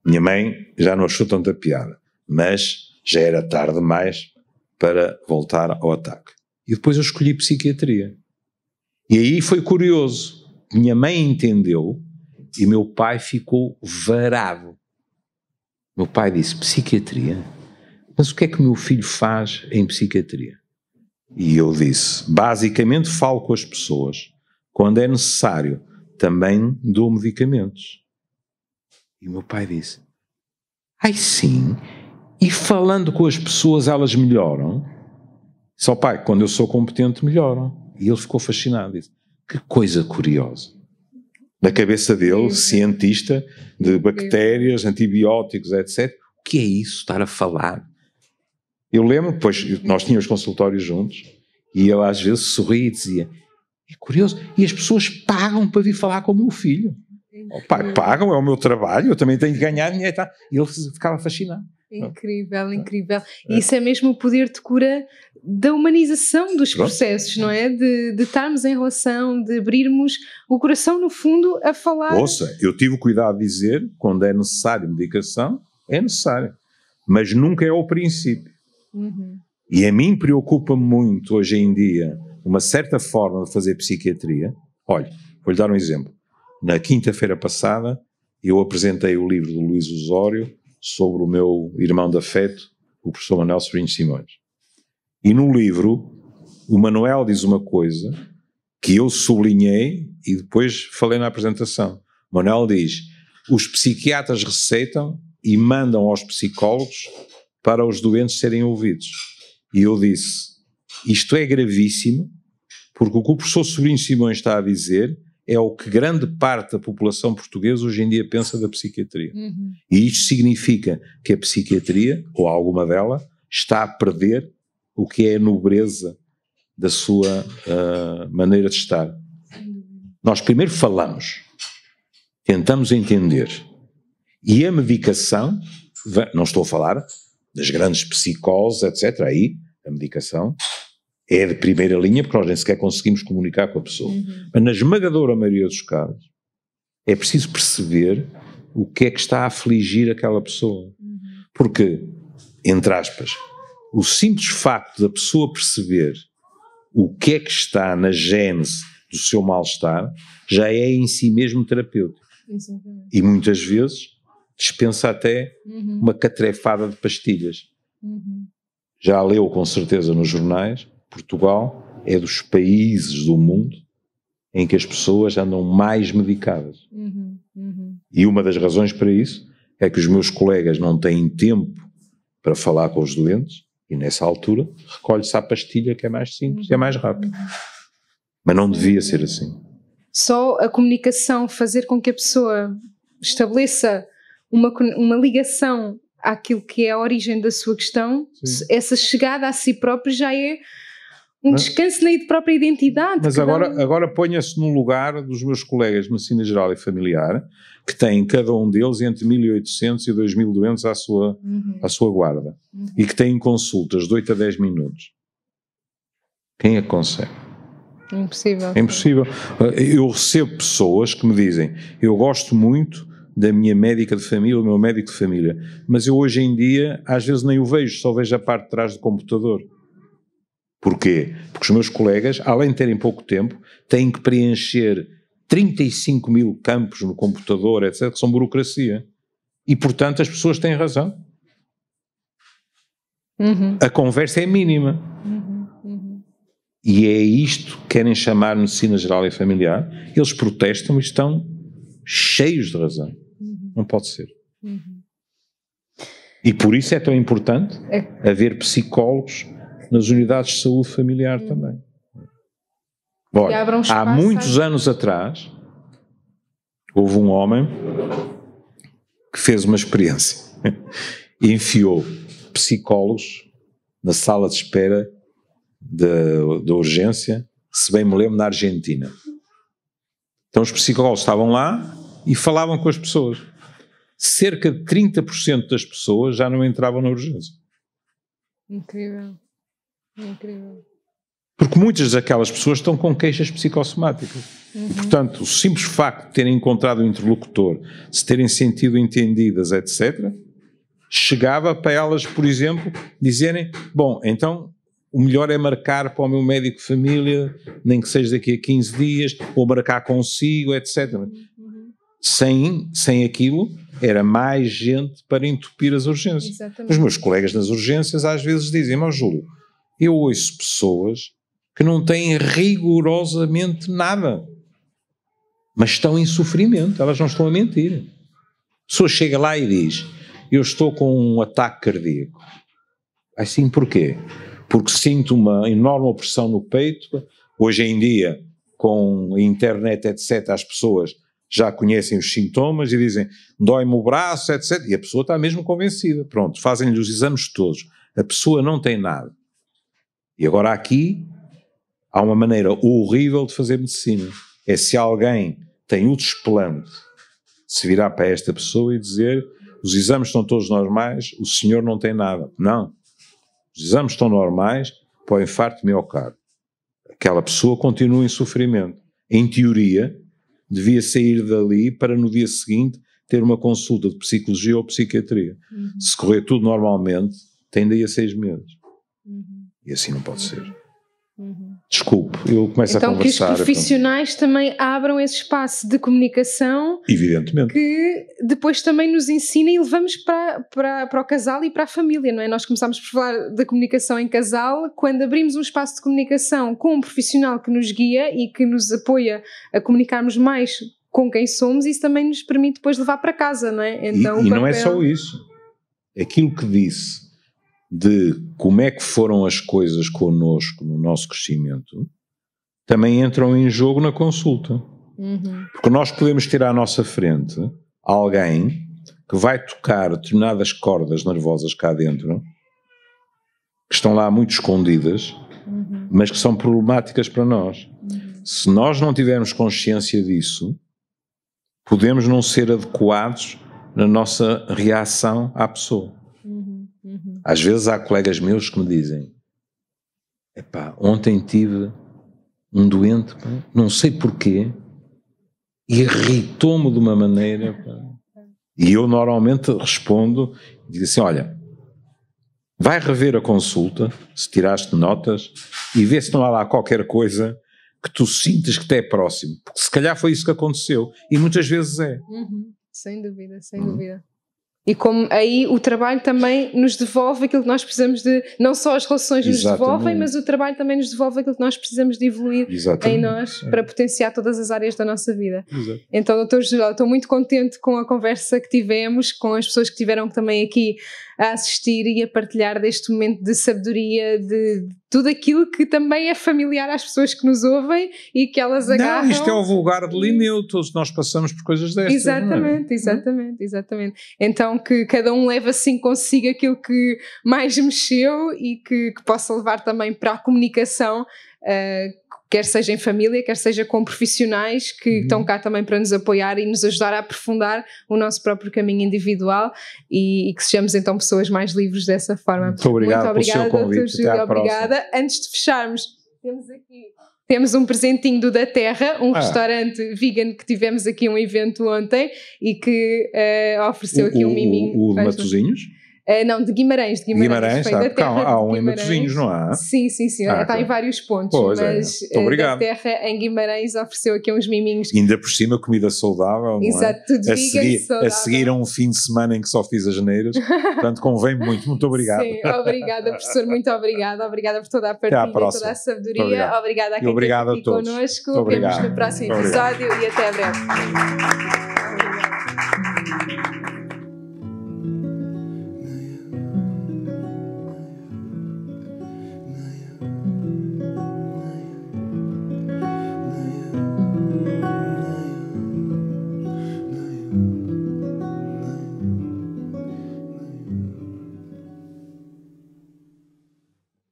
Minha mãe já não achou tanta piada, mas já era tarde demais para voltar ao ataque. E depois eu escolhi psiquiatria. E aí foi curioso. Minha mãe entendeu e meu pai ficou varado. Meu pai disse, psiquiatria? Mas o que é que o meu filho faz em psiquiatria? E eu disse, basicamente falo com as pessoas. Quando é necessário, também dou medicamentos. E o meu pai disse, ai sim, e falando com as pessoas elas melhoram? Só pai, quando eu sou competente melhoram. E ele ficou fascinado, disse, que coisa curiosa. Na cabeça dele, cientista de bactérias, antibióticos, etc. O que é isso, estar a falar? Eu lembro, depois nós tínhamos consultórios juntos, e ele às vezes sorria e dizia, é curioso, e as pessoas pagam para vir falar com o meu filho. Pai, pagam, é o meu trabalho, eu também tenho que ganhar dinheiro. Tá? E ele ficava fascinado. Incrível, incrível. E isso é mesmo o poder de cura da humanização dos processos, não é? De estarmos em relação, de abrirmos o coração, no fundo, a falar. Ouça, eu tive o cuidado de dizer, quando é necessário medicação, é necessário. Mas nunca é o princípio. E a mim preocupa-me muito, hoje em dia, uma certa forma de fazer psiquiatria. Olha, vou-lhe dar um exemplo. Na quinta-feira passada, eu apresentei o livro do Luís Osório sobre o meu irmão de afeto, o professor Manuel Sobrinho Simões. E no livro, o Manuel diz uma coisa que eu sublinhei e depois falei na apresentação. O Manuel diz, os psiquiatras receitam e mandam aos psicólogos para os doentes serem ouvidos. E eu disse, isto é gravíssimo, porque o que o professor Sobrinho Simões está a dizer é o que grande parte da população portuguesa hoje em dia pensa da psiquiatria. E isto significa que a psiquiatria, ou alguma dela, está a perder o que é a nobreza da sua maneira de estar. Nós primeiro falamos, tentamos entender, e a medicação, não estou a falar das grandes psicoses, etc., aí a medicação é de primeira linha, porque nós nem sequer conseguimos comunicar com a pessoa. Mas na esmagadora maioria dos casos, é preciso perceber o que é que está a afligir aquela pessoa. Porque, entre aspas, o simples facto da pessoa perceber o que é que está na gênese do seu mal-estar, já é em si mesmo terapêutico. E muitas vezes dispensa até uma catrefada de pastilhas. Já leu com certeza nos jornais, Portugal é dos países do mundo em que as pessoas andam mais medicadas. E uma das razões para isso é que os meus colegas não têm tempo para falar com os doentes e nessa altura recolhe-se a pastilha, que é mais simples e é mais rápido. Mas não devia ser assim. Só a comunicação fazer com que a pessoa estabeleça uma ligação àquilo que é a origem da sua questão, essa chegada a si próprio já é um descanso na própria identidade. Mas agora ponha-se no lugar dos meus colegas de medicina geral e familiar, que têm cada um deles entre 1.800 e 2.000 doentes à sua guarda, e que têm consultas de 8 a 10 minutos. Quem é que consegue? Impossível. É impossível. Eu recebo pessoas que me dizem, eu gosto muito da minha médica de família, do meu médico de família, mas eu hoje em dia às vezes nem o vejo, só vejo a parte de trás do computador. Porquê? Porque os meus colegas, além de terem pouco tempo, têm que preencher 35 mil campos no computador, etc., que são burocracia. E, portanto, as pessoas têm razão. A conversa é mínima. E é isto que querem chamar medicina geral e familiar. Eles protestam e estão cheios de razão. Não pode ser. E por isso é tão importante haver psicólogos nas unidades de saúde familiar também. Olha, há muitos anos atrás, houve um homem que fez uma experiência. Enfiou psicólogos na sala de espera da urgência, se bem me lembro, na Argentina. Então os psicólogos estavam lá e falavam com as pessoas. Cerca de 30% das pessoas já não entravam na urgência. Incrível. Incrível. Porque muitas daquelas pessoas estão com queixas psicossomáticas. Portanto, o simples facto de terem encontrado o interlocutor, se terem sentido entendidas, etc., chegava para elas, por exemplo, dizerem, bom, então o melhor é marcar para o meu médico de família, nem que seja daqui a 15 dias, ou marcar consigo, etc. Sem aquilo, era mais gente para entupir as urgências. Exatamente. Os meus colegas nas urgências às vezes dizem, mas Júlio, eu ouço pessoas que não têm rigorosamente nada, mas estão em sofrimento, elas não estão a mentir. A pessoa chega lá e diz, eu estou com um ataque cardíaco. Assim, porquê? Porque sinto uma enorme opressão no peito. Hoje em dia, com a internet, etc., as pessoas já conhecem os sintomas e dizem, dói-me o braço, etc. E a pessoa está mesmo convencida. Pronto, fazem-lhe os exames todos. A pessoa não tem nada. E agora aqui há uma maneira horrível de fazer medicina. É se alguém tem o desplante de se virar para esta pessoa e dizer, os exames estão todos normais, o senhor não tem nada. Não. Os exames estão normais para o infarto de miocárdio. Aquela pessoa continua em sofrimento. Em teoria, devia sair dali para no dia seguinte ter uma consulta de psicologia ou psiquiatria. Se correr tudo normalmente, tem daí a 6 meses. E assim não pode ser. Desculpe, eu começo a conversar. Então que os profissionais também abram esse espaço de comunicação. Evidentemente. Que depois também nos ensina e levamos para o casal e para a família, não é? Nós começámos por falar da comunicação em casal, quando abrimos um espaço de comunicação com um profissional que nos guia e que nos apoia a comunicarmos mais com quem somos, isso também nos permite depois levar para casa, não é? Então, e não é só isso. Aquilo que disse de como é que foram as coisas connosco no nosso crescimento, também entram em jogo na consulta. Porque nós podemos ter à nossa frente alguém que vai tocar determinadas cordas nervosas cá dentro, que estão lá muito escondidas, mas que são problemáticas para nós. Se nós não tivermos consciência disso, podemos não ser adequados na nossa reação à pessoa. Às vezes há colegas meus que me dizem, epá, ontem tive um doente, pá, não sei porquê, e irritou-me de uma maneira, pá. E eu normalmente respondo e digo assim, olha, vai rever a consulta, se tiraste notas, e vê se não há lá qualquer coisa que tu sintas que te é próximo, porque se calhar foi isso que aconteceu, e muitas vezes é. Sem dúvida, sem dúvida. E como aí o trabalho também nos devolve aquilo que nós precisamos de, não só as relações nos devolvem, mas o trabalho também nos devolve aquilo que nós precisamos de evoluir em nós para potenciar todas as áreas da nossa vida. Então, Dr. José, estou muito contente com a conversa que tivemos, com as pessoas que estiveram também aqui a assistir e a partilhar deste momento de sabedoria, de tudo aquilo que também é familiar às pessoas que nos ouvem e que elas agarram. Não, isto é o vulgar de Linneu, todos nós passamos por coisas destas. Exatamente, exatamente. Então que cada um leve assim consigo aquilo que mais mexeu e que possa levar também para a comunicação, quer seja em família, quer seja com profissionais que estão cá também para nos apoiar e nos ajudar a aprofundar o nosso próprio caminho individual e que sejamos então pessoas mais livres dessa forma. Muito obrigado pelo seu convite. Júlio, obrigada. Antes de fecharmos, Temos um presentinho do Da Terra, um restaurante vegan que tivemos aqui um evento ontem e que ofereceu aqui um miminho. O de Matosinhos? Não, de Guimarães. Guimarães, da Terra, há um em Matosinhos, não há? Sim, está em vários pontos, pois mas obrigado. Da Terra em Guimarães ofereceu aqui uns miminhos. Ainda por cima, comida saudável, não Exato, é? tudo vegan, saudável. A seguir a um fim de semana em que só fiz as neiras, portanto convém muito obrigado. Sim, obrigada professor, muito obrigada por toda a partilha, toda a sabedoria, obrigada a quem esteve aqui connosco, vemos no próximo episódio e até breve.